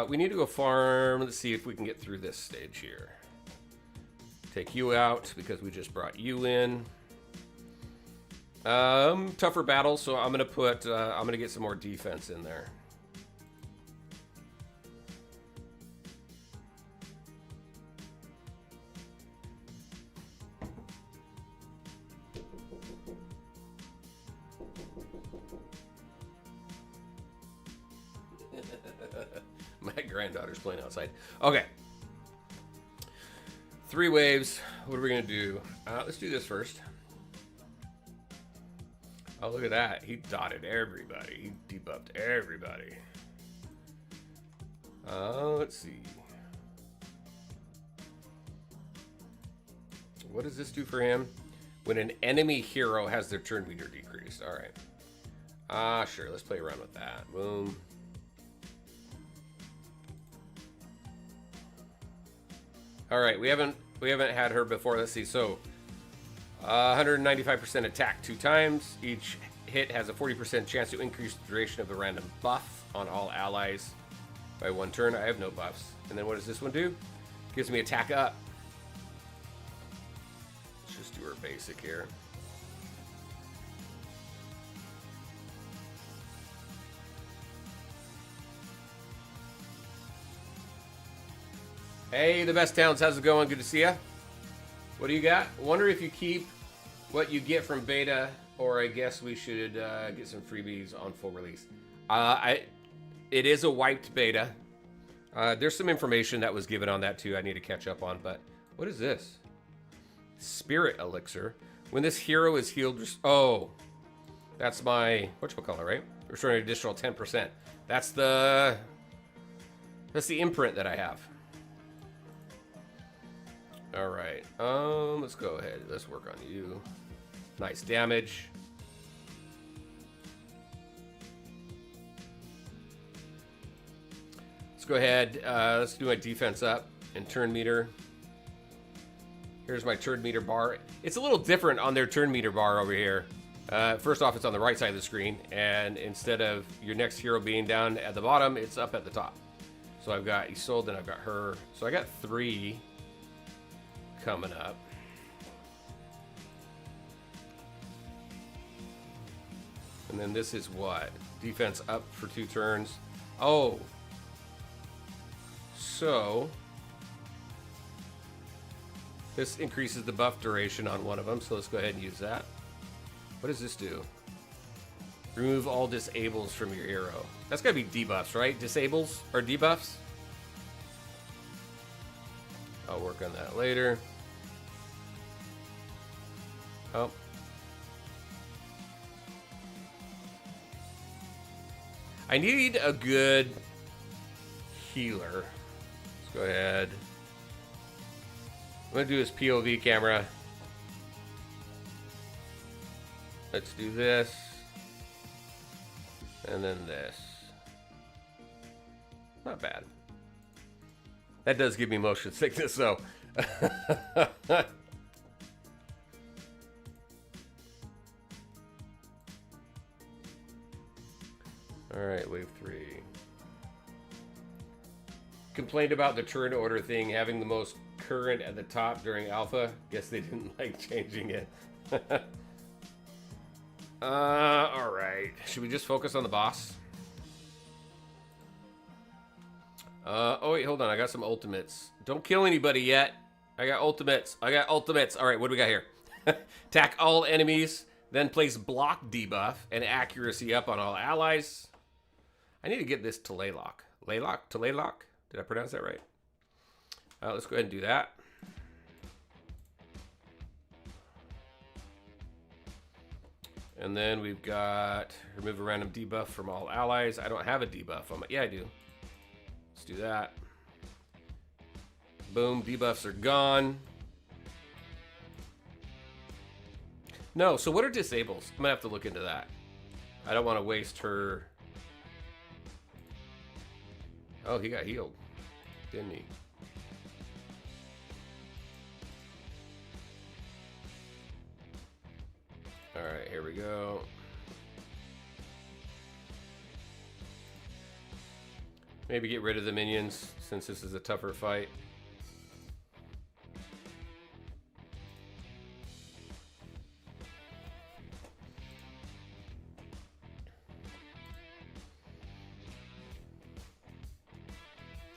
We need to go farm. Let's see if we can get through this stage here. Take you out because we just brought you in. Tougher battles, so I'm gonna get some more defense in there. My granddaughter's playing outside. Okay. 3 waves. What are we going to do? Let's do this first. Oh, look at that. He dotted everybody. He debuffed everybody. Let's see. What does this do for him? When an enemy hero has their turn meter decreased. All right. Sure. Let's play around with that. Boom. All right, we haven't had her before. Let's see. So, 195% attack 2 times. Each hit has a 40% chance to increase the duration of a random buff on all allies by 1 turn. I have no buffs. And then what does this one do? Gives me attack up. Let's just do her basic here. Hey, the best towns, how's it going? Good to see ya. What do you got? Wonder if you keep what you get from beta, or I guess we should get some freebies on full release. It is a wiped beta. There's some information that was given on that too. I need to catch up on. But what is this? Spirit elixir. When this hero is healed, oh, that's my whatchamacallit, right? Restoring an additional 10%. That's the imprint that I have. All right, let's go ahead. Let's work on you. Nice damage. Let's go ahead. Let's do my defense up and turn meter. Here's my turn meter bar. It's a little different on their turn meter bar over here. First off, it's on the right side of the screen, and instead of your next hero being down at the bottom, it's up at the top. So I've got Isolde and I've got her. So I got 3 coming up. And then this is what? Defense up for 2 turns. Oh. So this increases the buff duration on one of them, so let's go ahead and use that. What does this do? Remove all disables from your hero. That's gotta be debuffs, right? Disables or debuffs? I'll work on that later. Oh. I need a good healer. Let's go ahead. I'm gonna do this POV camera. Let's do this. And then this. Not bad. That does give me motion sickness though. Alright, wave 3. Complained about the turn order thing having the most current at the top during alpha. Guess they didn't like changing it. Alright. Should we just focus on the boss? Oh wait, hold on. I got some ultimates. Don't kill anybody yet. I got ultimates. Alright, what do we got here? Attack all enemies, then place block debuff and accuracy up on all allies. I need to get this to Laylock. Laylock? Did I pronounce that right? Let's go ahead and do that. And then we've got remove a random debuff from all allies. I don't have a debuff on my... Yeah, I do. Let's do that. Boom, debuffs are gone. No, so what are disables? I'm gonna have to look into that. I don't want to waste her... Oh, he got healed, didn't he? Alright, here we go. Maybe get rid of the minions since this is a tougher fight.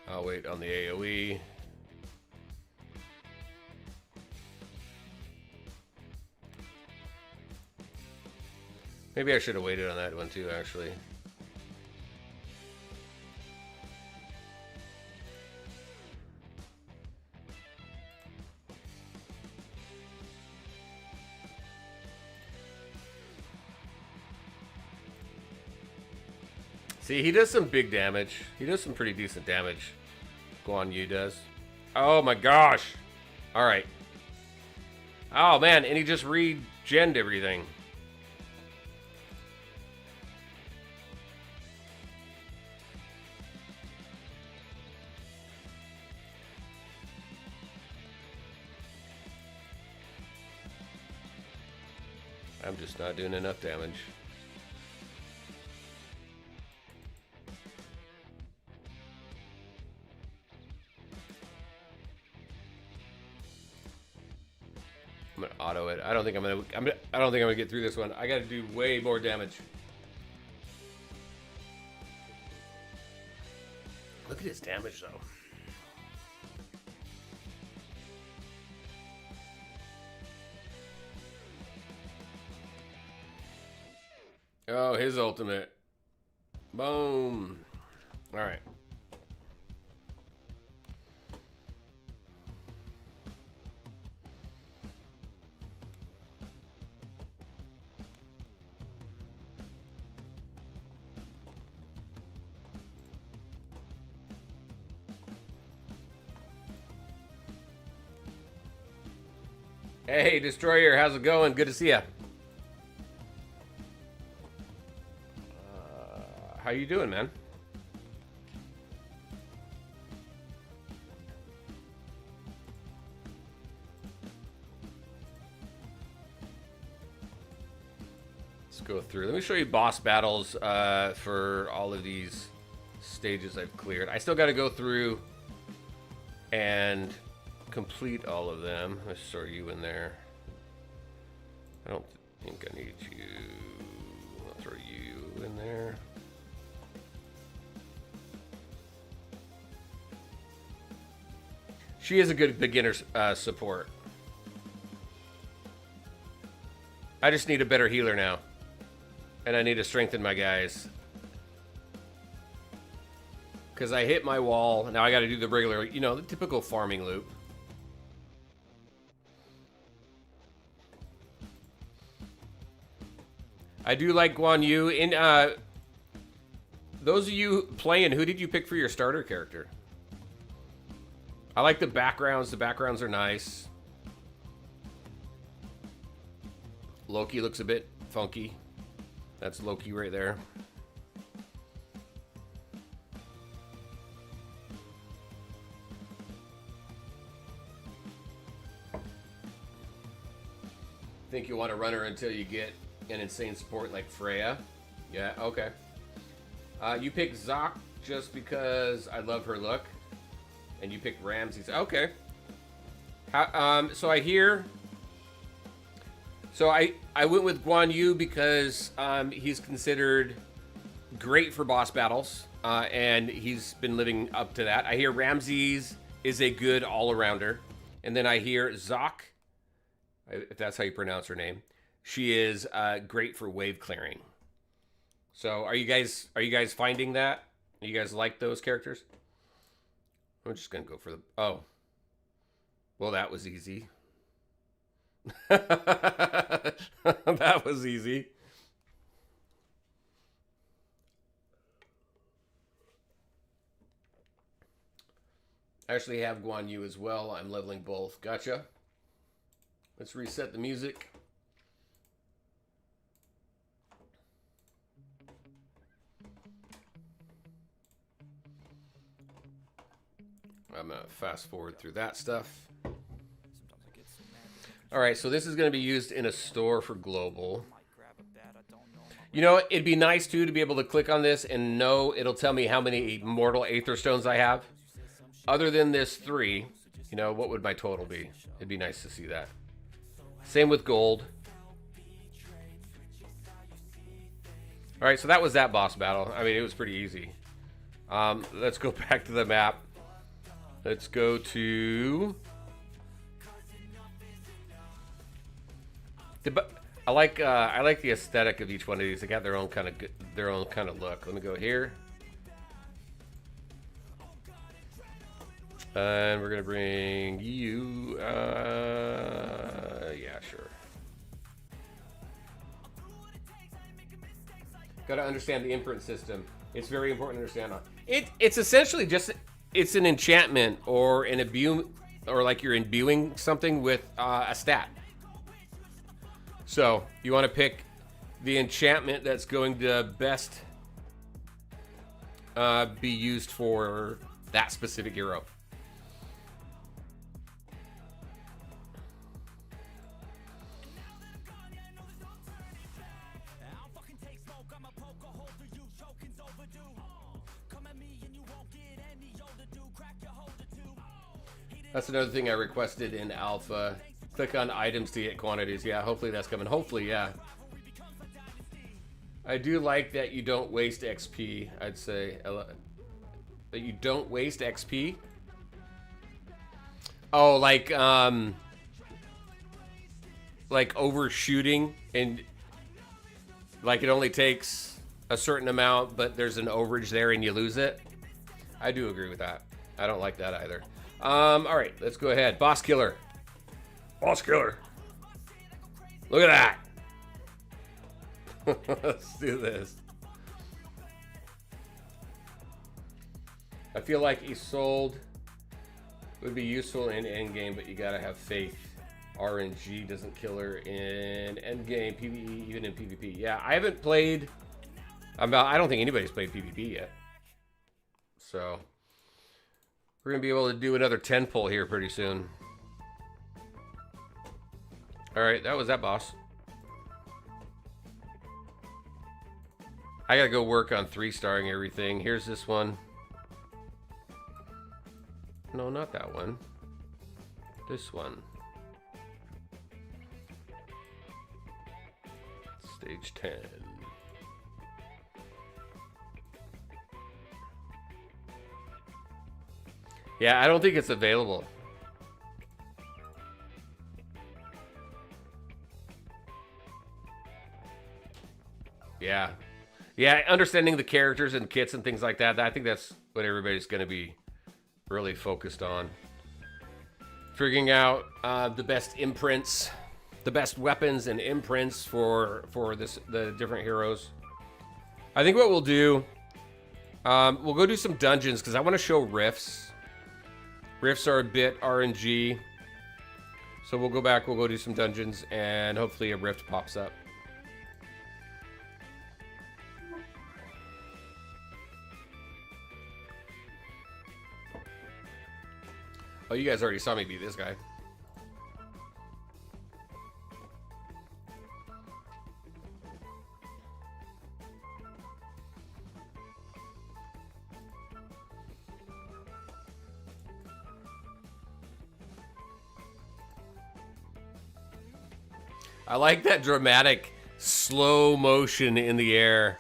I'll wait on the AoE. Maybe I should have waited on that one too, actually. See, he does some big damage. He does some pretty decent damage. Guan Yu does. Oh my gosh. Alright. Oh man, and he just regened everything. I'm just not doing enough damage. I'm gonna auto it. I don't think I'm gonna get through this one. I gotta do way more damage. Look at his damage though. Oh, his ultimate. Boom. All right. Hey, Destroyer, how's it going? Good to see ya. How you doing, man? Let's go through. Let me show you boss battles for all of these stages I've cleared. I still got to go through and complete all of them. Let's sort you in there. I don't think I need you. Throw you in there. She is a good beginner support. I just need a better healer now. And I need to strengthen my guys. Because I hit my wall. Now I got to do the regular, you know, the typical farming loop. I do like Guan Yu. In those of you playing, who did you pick for your starter character? I like the backgrounds. The backgrounds are nice. Loki looks a bit funky. That's Loki right there. Think you want to run her until you get an insane support like Freya? Yeah, okay. You pick Zoc just because I love her look. And you pick Ramses. Okay. So I hear... So I went with Guan Yu because he's considered great for boss battles. And he's been living up to that. I hear Ramses is a good all-arounder. And then I hear Zoc, if that's how you pronounce her name. She is great for wave clearing. So are you guys finding that? You guys like those characters? I'm just gonna go for the... Oh. Well, that was easy. That was easy. I actually have Guan Yu as well. I'm leveling both. Gotcha. Let's reset the music. I'm going to fast forward through that stuff. All right, so this is going to be used in a store for global. You know, it'd be nice, too, to be able to click on this and know it'll tell me how many mortal Aether Stones I have. Other than this 3, you know, what would my total be? It'd be nice to see that. Same with gold. All right, so that was that boss battle. I mean, it was pretty easy. Let's go back to the map. Let's go to... I like the aesthetic of each one of these. They got their own kind of look. Let me go here. And we're gonna bring you. Yeah, sure. Got to understand the imprint system. It's very important to understand. It's essentially just it's an enchantment or an imbue, or like you're imbuing something with a stat. So you want to pick the enchantment that's going to best be used for that specific hero. That's another thing I requested in alpha. Click on items to get quantities. Yeah, hopefully that's coming. Hopefully, yeah. I do like that you don't waste XP, I'd say. That you don't waste XP? Oh, like overshooting, and like it only takes a certain amount, but there's an overage there and you lose it. I do agree with that. I don't like that either. All right, let's go ahead. Boss killer. Boss killer. Look at that. Let's do this. I feel like Isolde would be useful in endgame, but you gotta have faith. RNG doesn't kill her in endgame, PvE, even in PvP. Yeah, I haven't played... I don't think anybody's played PvP yet. So... we're going to be able to do another 10 pull here pretty soon. Alright, that was that boss. I got to go work on 3-starring everything. Here's this one. No, not that one. This one. Stage 10. Yeah, I don't think it's available. Yeah. Yeah, understanding the characters and kits and things like that, I think that's what everybody's going to be really focused on. Figuring out the best imprints, the best weapons and imprints for the different heroes. I think what we'll do, we'll go do some dungeons because I want to show rifts. Rifts are a bit RNG. So we'll go back, we'll go do some dungeons, and hopefully a rift pops up. Oh, you guys already saw me beat this guy. I like that dramatic slow motion in the air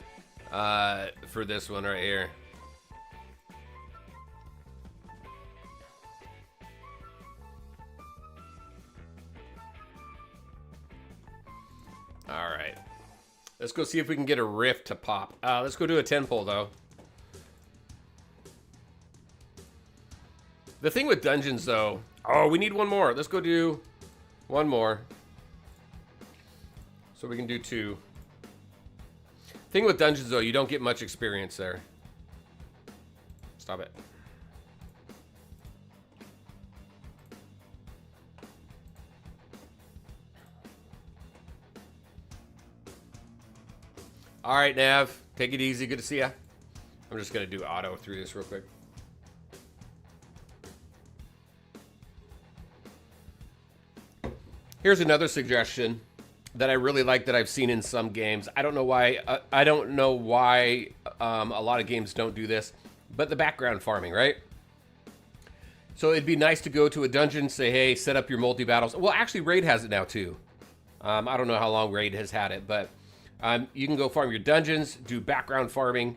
for this one right here. All right. Let's go see if we can get a rift to pop. Let's go do a 10 pull though. The thing with dungeons though, oh, we need one more. Let's go do one more. So we can do 2. Thing with dungeons though, you don't get much experience there. Stop it. All right, Nav, take it easy. Good to see ya. I'm just gonna do auto through this real quick. Here's another suggestion that I really like that I've seen in some games. I don't know why. I don't know why a lot of games don't do this, but the background farming, right? So it'd be nice to go to a dungeon, say, hey, set up your multi battles. Well, actually, Raid has it now too. I don't know how long Raid has had it, but you can go farm your dungeons, do background farming,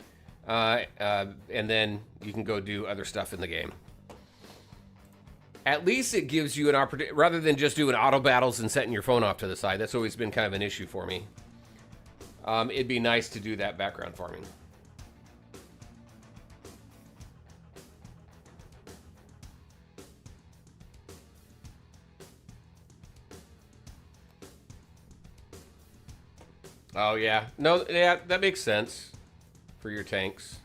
and then you can go do other stuff in the game. At least it gives you an opportunity, rather than just doing auto battles and setting your phone off to the side. That's always been kind of an issue for me. It'd be nice to do that background farming. Oh, yeah. No, yeah, that makes sense for your tanks.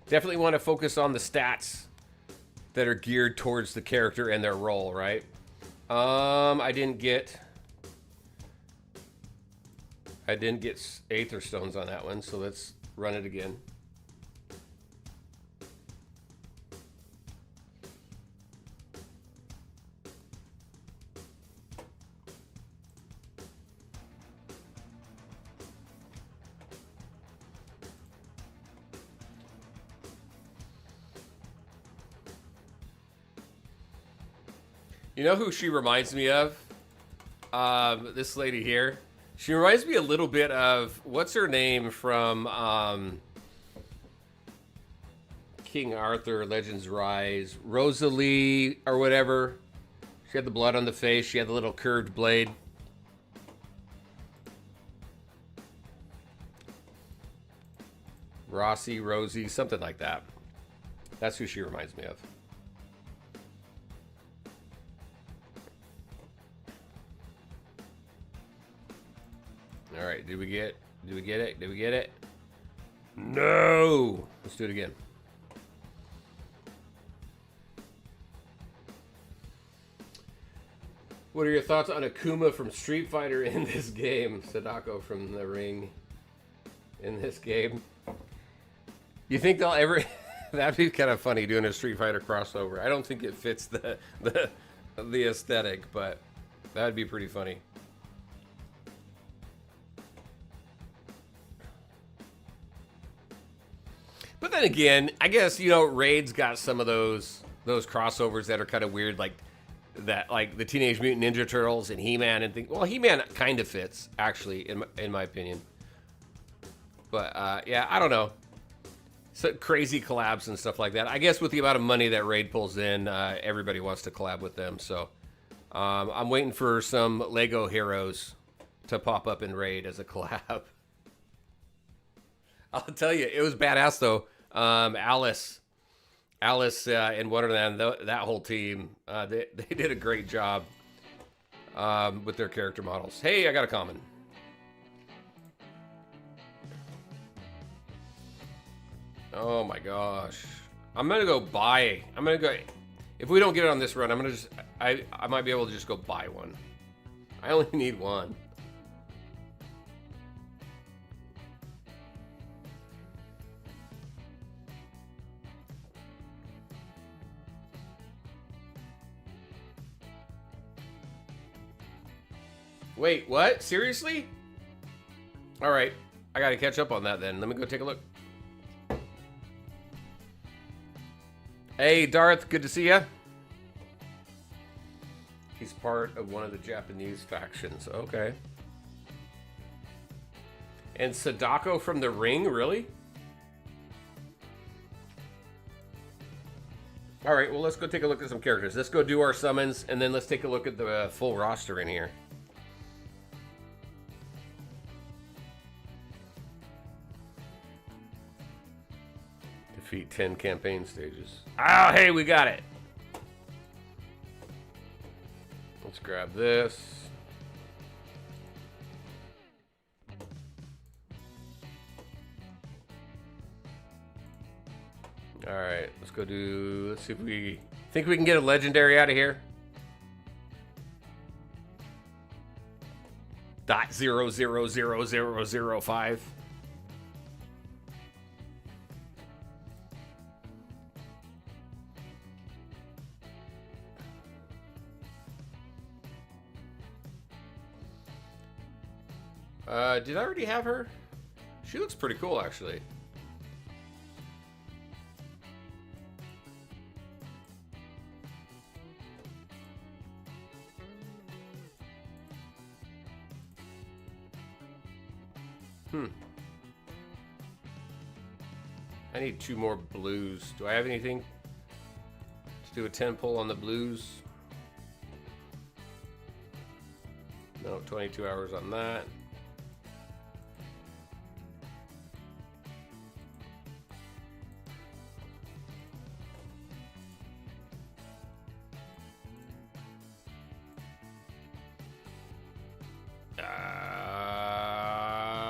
Definitely want to focus on the stats that are geared towards the character and their role, right? I didn't get Aether Stones on that one, so let's run it again. You know who she reminds me of? This lady here. She reminds me a little bit of, what's her name from King Arthur, Legends Rise? Rosalie or whatever. She had the blood on the face. She had the little curved blade. Rosie, something like that. That's who she reminds me of. All right, did we get it? No! Let's do it again. What are your thoughts on Akuma from Street Fighter in this game? Sadako from The Ring in this game. You think they'll ever... That'd be kind of funny doing a Street Fighter crossover. I don't think it fits the aesthetic, but that'd be pretty funny. But then again, I guess, you know, Raid's got some of those crossovers that are kind of weird, like that, like the Teenage Mutant Ninja Turtles and He-Man and things. Well, He-Man kind of fits, actually, in my opinion. But yeah, I don't know. So crazy collabs and stuff like that. I guess with the amount of money that Raid pulls in, everybody wants to collab with them. So I'm waiting for some Lego heroes to pop up in Raid as a collab. I'll tell you, it was badass though. Alice in Wonderland, that whole team, they did a great job with their character models. Hey, I got a comment. Oh my gosh. I'm gonna go buy. If we don't get it on this run, I'm gonna just. I might be able to just go buy one. I only need one. Wait, what? Seriously? All right, I gotta catch up on that then. Let me go take a look. Hey, Darth, good to see ya. He's part of one of the Japanese factions. Okay. And Sadako from The Ring, really? All right, well, let's go take a look at some characters. Let's go do our summons, and then let's take a look at the full roster in here. Defeat 10 campaign stages. Oh, hey, we got it. Let's grab this. All right, let's go do, let's see if we think we can get a legendary out of here. .000005. Did I already have her? She looks pretty cool, actually. I need 2 more blues. Do I have anything to do a 10 pull on the blues? No, 22 hours on that.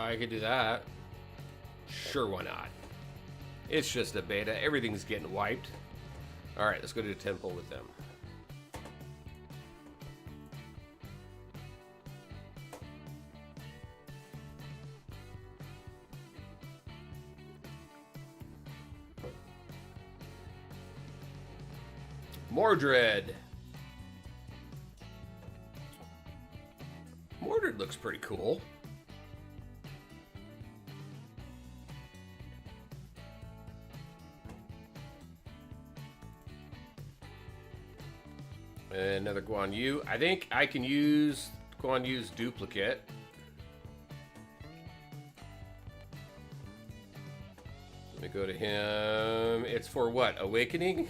I could do that. Sure, why not? It's just a beta. Everything's getting wiped. All right, let's go do a temple with them. Mordred. Mordred looks pretty cool. Another Guan Yu. I think I can use Guan Yu's duplicate. Let me go to him. It's for what? Awakening,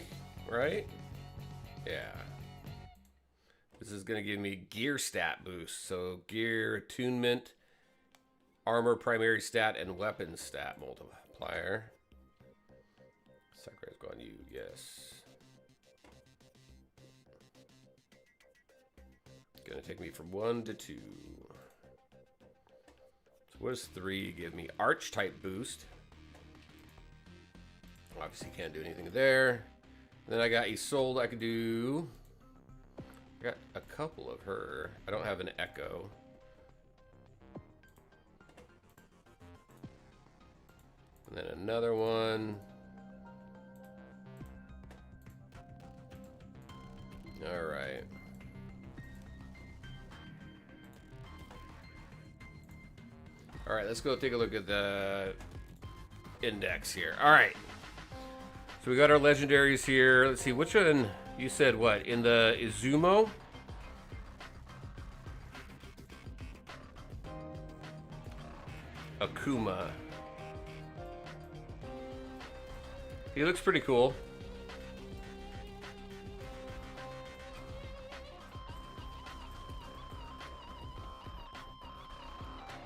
right? Yeah. This is going to give me gear stat boost. So gear attunement, armor primary stat, and weapon stat multiplier. Sakurai's Guan Yu, yes. Gonna take me from 1 to 2. So what does 3 give me? Archetype boost. Obviously can't do anything there. Then I got Isolde. I could do. I got a couple of her. I don't have an Echo. And then another one. All right. All right, let's go take a look at the index here. All right. So we got our legendaries here. Let's see, which one you said what? In the Izumo? Akuma. He looks pretty cool.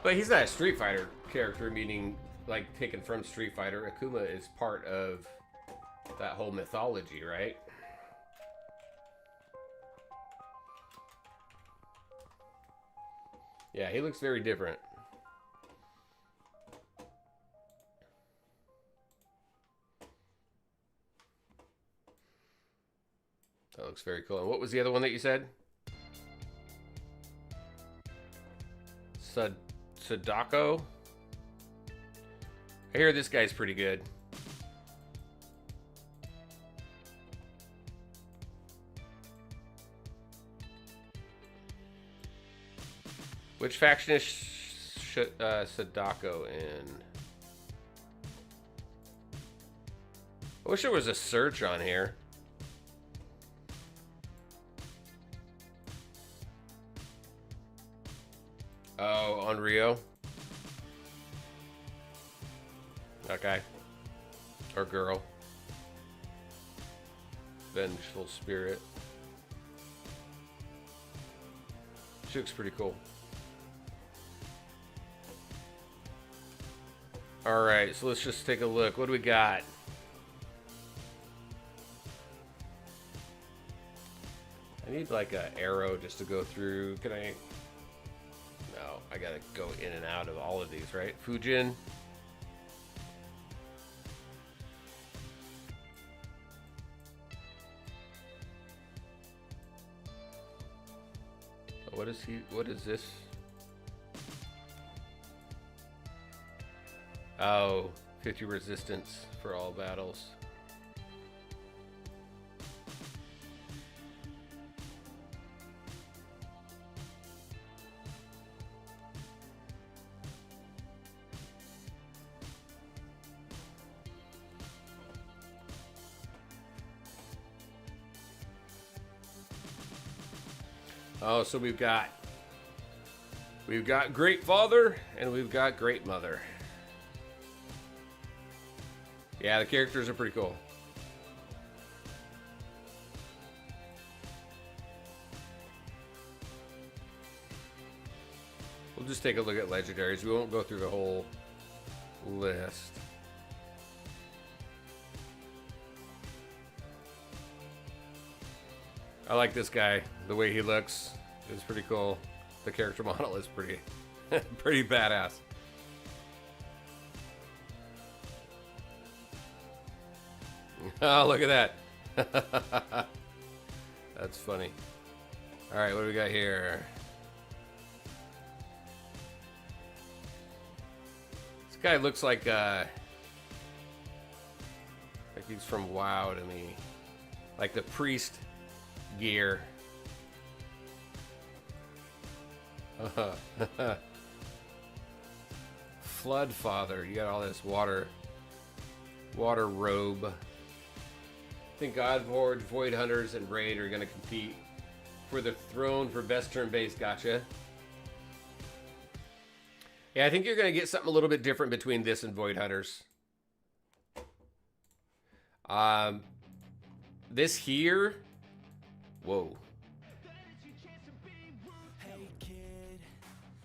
But he's not a Street Fighter character, meaning like taken from Street Fighter. Akuma is part of that whole mythology, right? Yeah, he looks very different. That looks very cool. And what was the other one that you said? Sadako? I hear this guy's pretty good. Which faction is Sadako in? I wish there was a search on here. Oh, on Rio? Okay. Or girl. Vengeful spirit. She looks pretty cool. Alright, so let's just take a look. What do we got? I need like an arrow just to go through. Can I? No, I gotta go in and out of all of these, right? Fujin. What is he? What is this? Oh, 50 resistance for all battles. Oh, so we've got Great Father and we've got Great Mother. Yeah, the characters are pretty cool. We'll just take a look at legendaries. We won't go through the whole list. I like this guy. The way he looks is pretty cool. The character model is pretty pretty badass. Oh, look at that. That's funny. All right, what do we got here? This guy looks like he's from WoW to me. Like the priest gear. Flood Father. You got all this water robe. I think Godforge, Void Hunters, and Raid are going to compete for the throne for best turn-based gacha. Yeah, I think you're going to get something a little bit different between this and Void Hunters. This here, whoa.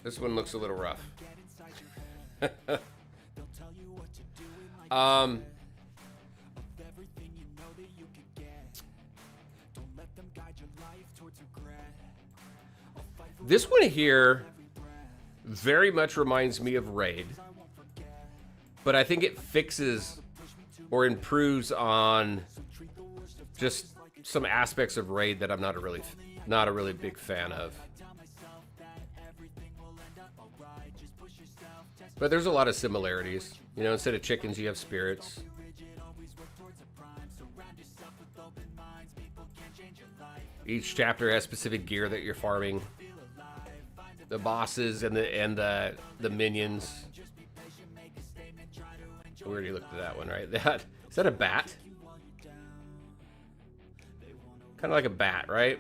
This one looks a little rough. This one here very much reminds me of Raid, but I think it fixes or improves on just some aspects of Raid that I'm not a really big fan of. But there's a lot of similarities. You know, instead of chickens, you have spirits. Each chapter has specific gear that you're farming. The bosses and the minions. We already looked at that one, right? Is that a bat? Kind of like a bat, right?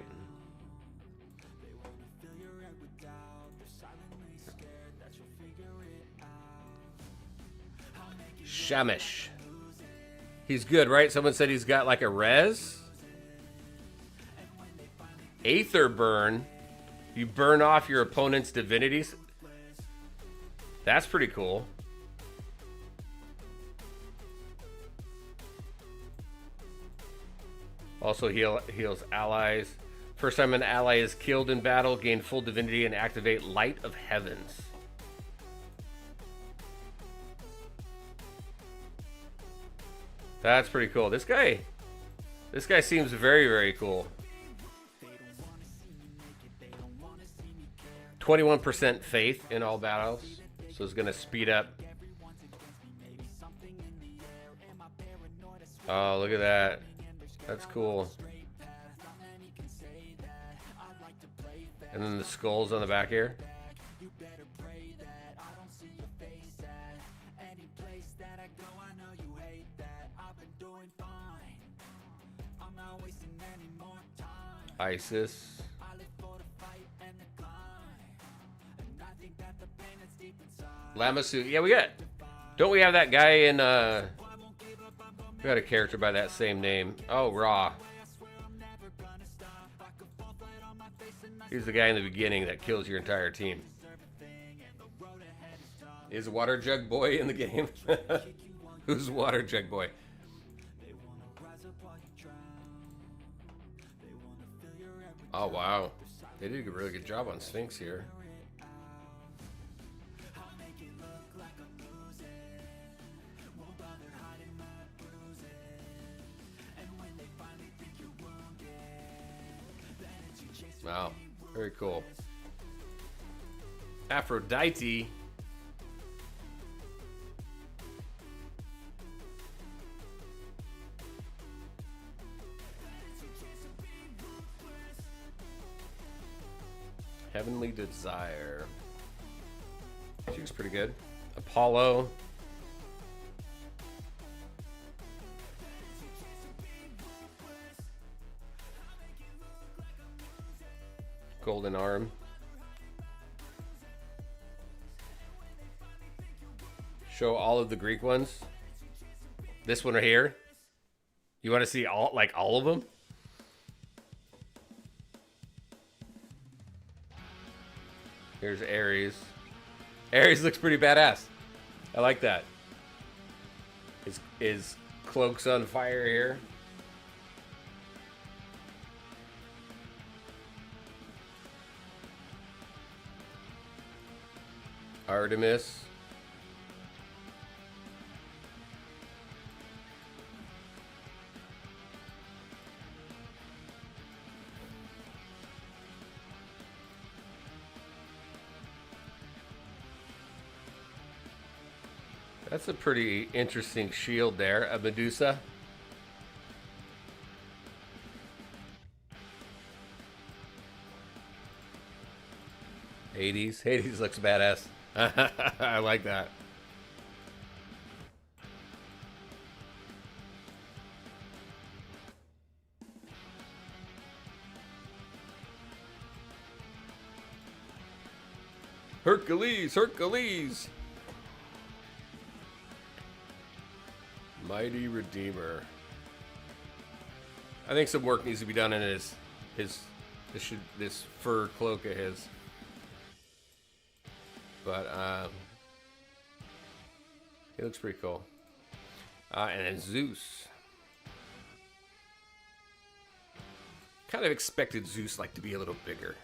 Shamish. He's good, right? Someone said he's got like a res. Aether burn. You burn off your opponent's divinities. That's pretty cool. Also heals allies. First time an ally is killed in battle, gain full divinity and activate Light of Heavens. That's pretty cool. This guy seems very, very cool. 21% faith in all battles, so it's gonna speed up. Oh, look at that. That's cool. And then the skulls on the back here. Isis. Lamasu. Yeah, we got. Don't we have that guy in? We got a character by that same name. Oh, Ra. He's the guy in the beginning that kills your entire team. Is Water Jug Boy in the game? Who's Water Jug Boy? Oh, wow. They did a really good job on Sphinx here. Wow, very cool. Aphrodite. Heavenly Desire. She was pretty good. Apollo. Golden Arm. Show all of the Greek ones. This one right here. You want to see all of them? Here's Ares. Ares looks pretty badass. I like that. His cloak's on fire here. Artemis. That's a pretty interesting shield there, a Medusa. Hades looks badass. I like that. Hercules. Mighty Redeemer. I think some work needs to be done in this fur cloak of his. But he looks pretty cool. And then Zeus. Kind of expected Zeus to be a little bigger.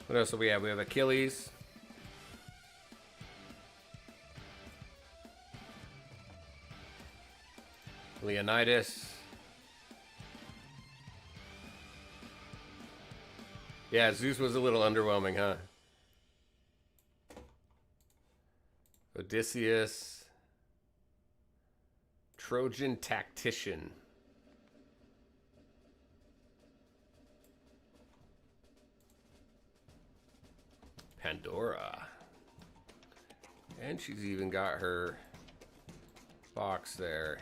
What else do we have? We have Achilles. Leonidas. Yeah, Zeus was a little underwhelming, huh? Odysseus. Trojan Tactician. Pandora. And she's even got her box there.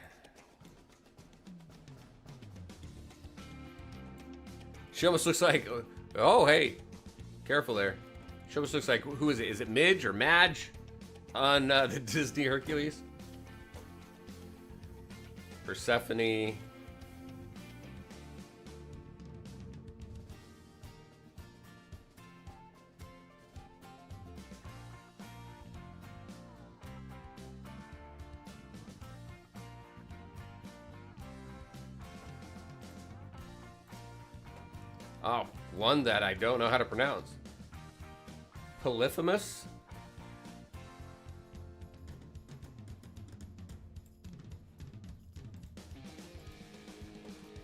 She almost looks like, oh, hey, careful there. She almost looks like, who is it? Is it Midge or Madge on the Disney Hercules? Persephone. Oh, one that I don't know how to pronounce. Polyphemus?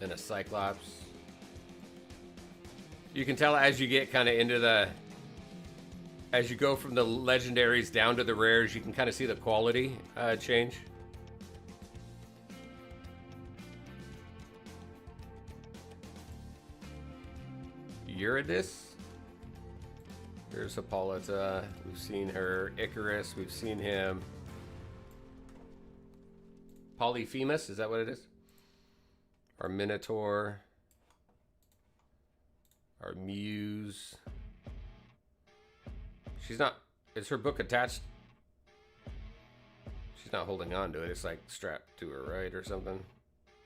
And a Cyclops. You can tell as you get kind of into the... As you go from the legendaries down to the rares, you can kind of see the quality change. Eurydice. Here's Hippolyta. We've seen her. Icarus. We've seen him. Polyphemus. Is that what it is? Our Minotaur. Our Muse. She's not... Is her book attached? She's not holding on to it. It's like strapped to her, right? Or something.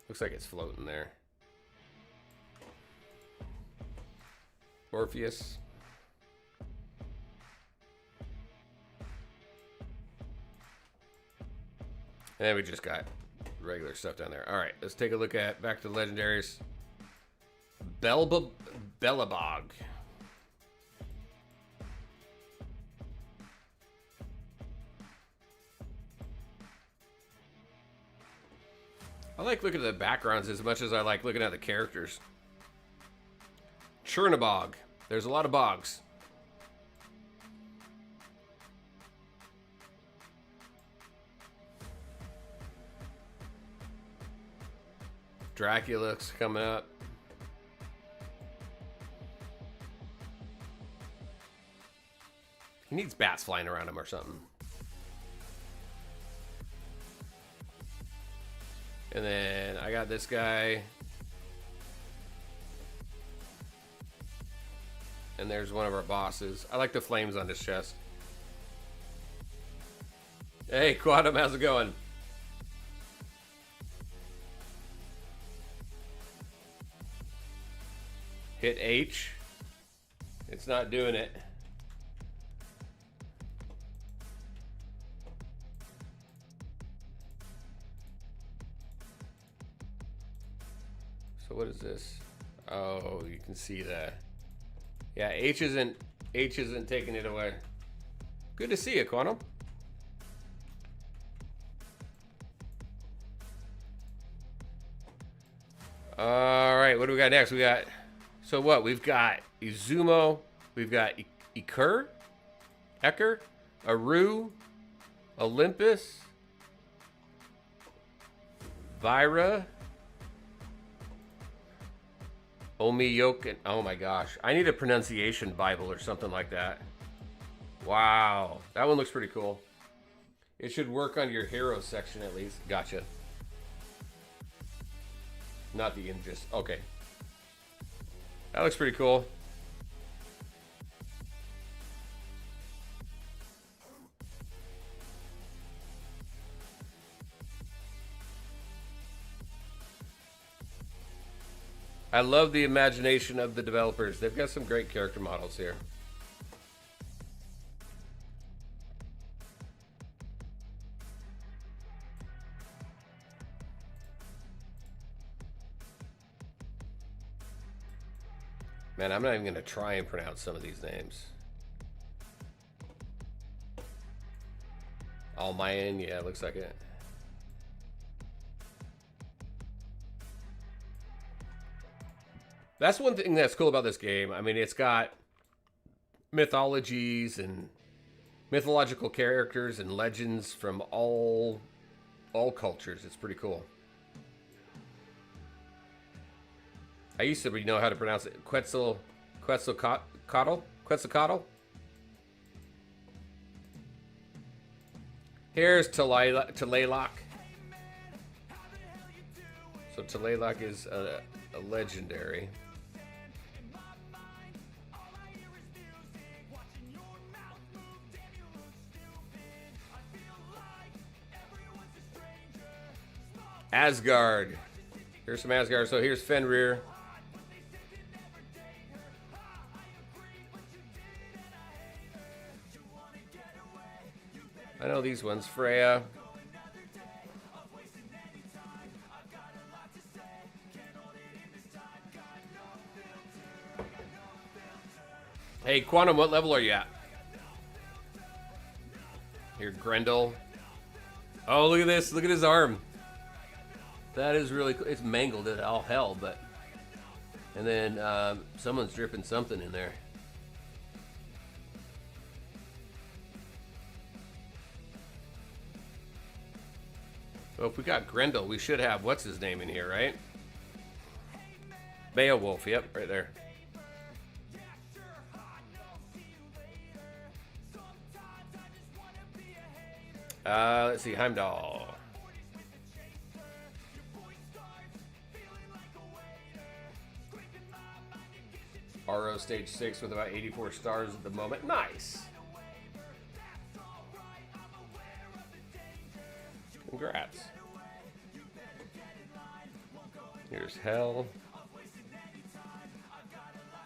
Looks like it's floating there. Orpheus. And then we just got regular stuff down there. All right, let's take a look at back to the legendaries. Bellabog. I like looking at the backgrounds as much as I like looking at the characters. Chernabog. There's a lot of bogs. Dracula's coming up. He needs bats flying around him or something. And then I got this guy. And there's one of our bosses. I like the flames on his chest. Hey, Quantum, how's it going? Hit H. It's not doing it. So what is this? Oh, you can see that. Yeah, H isn't taking it away. Good to see you, Quantum. All right, what do we got next? We got, so what? We've got Izumo, we've got Eker, Aru, Olympus, Vira, Omiyoken. Oh my gosh. I need a pronunciation Bible or something like that. Wow. That one looks pretty cool. It should work on your hero section at least. Gotcha. Not the Ingis. Okay. That looks pretty cool. I love the imagination of the developers. They've got some great character models here. Man, I'm not even going to try and pronounce some of these names. Almayan, yeah, looks like it. That's one thing that's cool about this game. I mean, it's got mythologies and mythological characters and legends from all cultures. It's pretty cool. I used to know how to pronounce it. Quetzalcoatl. Here's Tlaloc. So Tlaloc is a legendary. Asgard. Here's some Asgard. So here's Fenrir. I know these ones. Freya. Hey, Quantum, what level are you at? Here, Grendel. Oh, look at this. Look at his arm. That is really cool. It's mangled at all hell, but... And then someone's dripping something in there. Well, if we got Grendel, we should have what's his name in here, right? Beowulf, yep, right there. Let's see, Heimdall. RO stage 6 with about 84 stars at the moment. Nice. Congrats. Here's Hel.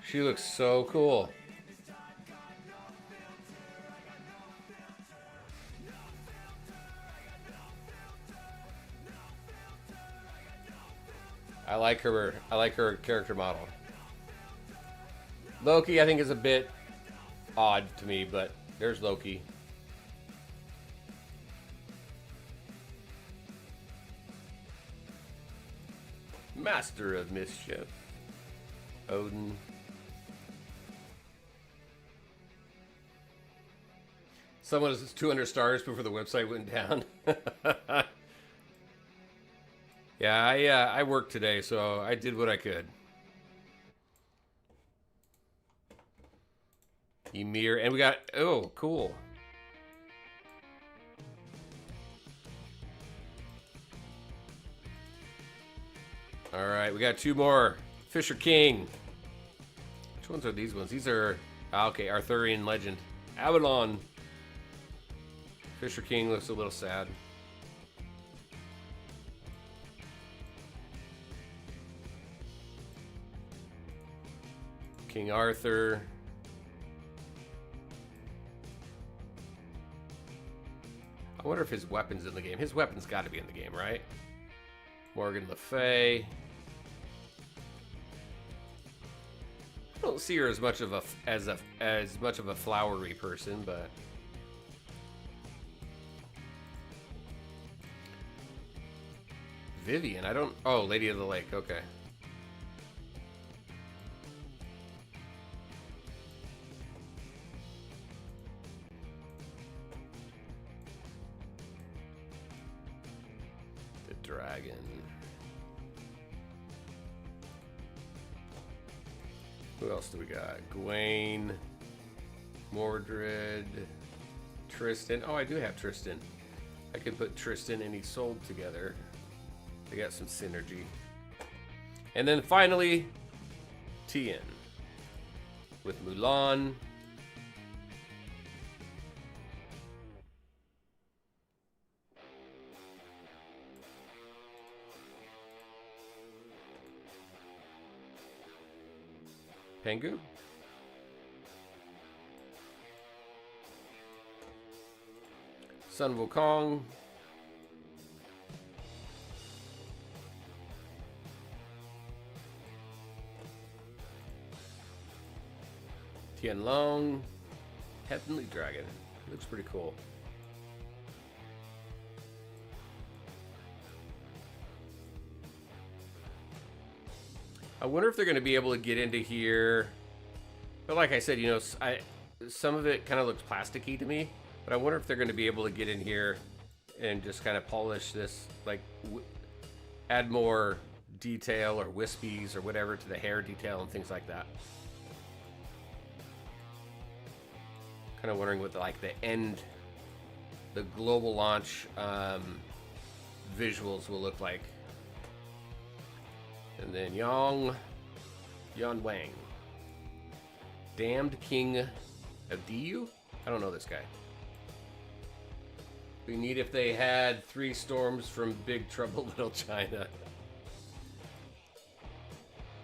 She looks so cool. I like her character model. Loki, I think, is a bit odd to me, but there's Loki. Master of Mischief. Odin. Someone was 200 stars before the website went down. Yeah, I worked today, so I did what I could. Ymir, and we got, oh, cool. All right, we got 2 more. Fisher King. Which ones are these ones? These are, okay, Arthurian legend. Avalon. Fisher King looks a little sad. King Arthur. I wonder if his weapon's in the game. His weapon's got to be in the game, right? Morgan Le Fay. I don't see her as much of a flowery person, but Vivian. I don't. Oh, Lady of the Lake. Okay. Dragon. Who else do we got? Gawain, Mordred, Tristan. Oh, I do have Tristan. I can put Tristan and Isolde together. They got some synergy. And then finally, Tien with Mulan. Pengu? Sun Wukong. Tianlong. Heavenly Dragon. Looks pretty cool. I wonder if they're going to be able to get into here. But like I said, you know, some of it kind of looks plasticky to me. But I wonder if they're going to be able to get in here and just kind of polish this, like add more detail or wispies or whatever to the hair detail and things like that. Kind of wondering what the global launch visuals will look like. And then Yan Wang. Damned King of Diyu? I don't know this guy. Be neat if they had 3 storms from Big Trouble Little China.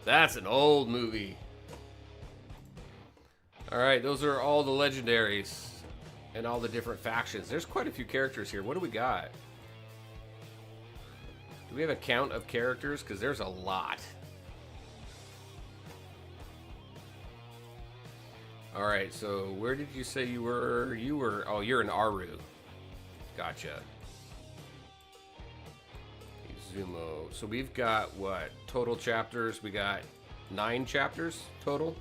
That's an old movie. Alright, those are all the legendaries and all the different factions. There's quite a few characters here. What do we got? Do we have a count of characters? Because there's a lot. Alright, so where did you say you were? Oh, you're in Aru. Gotcha. Izumo. So we've got what? Total chapters? We got 9 chapters total.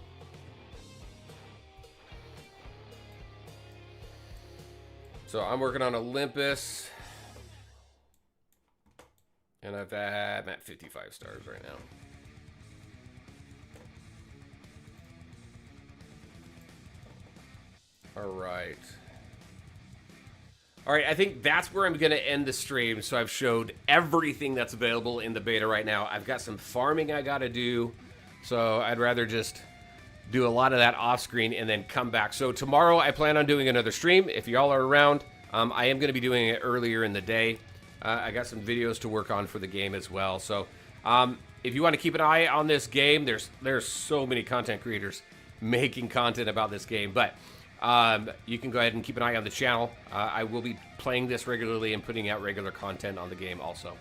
So I'm working on Olympus. And I'm at 55 stars right now. All right. All right, I think that's where I'm going to end the stream. So I've showed everything that's available in the beta right now. I've got some farming I got to do. So I'd rather just do a lot of that off screen and then come back. So tomorrow I plan on doing another stream. If y'all are around, I am going to be doing it earlier in the day. I got some videos to work on for the game as well. So if you want to keep an eye on this game, there's so many content creators making content about this game. But you can go ahead and keep an eye on the channel. I will be playing this regularly and putting out regular content on the game also.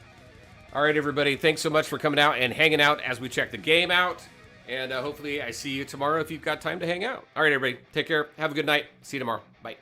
All right, everybody. Thanks so much for coming out and hanging out as we check the game out. And hopefully I see you tomorrow if you've got time to hang out. All right, everybody. Take care. Have a good night. See you tomorrow. Bye.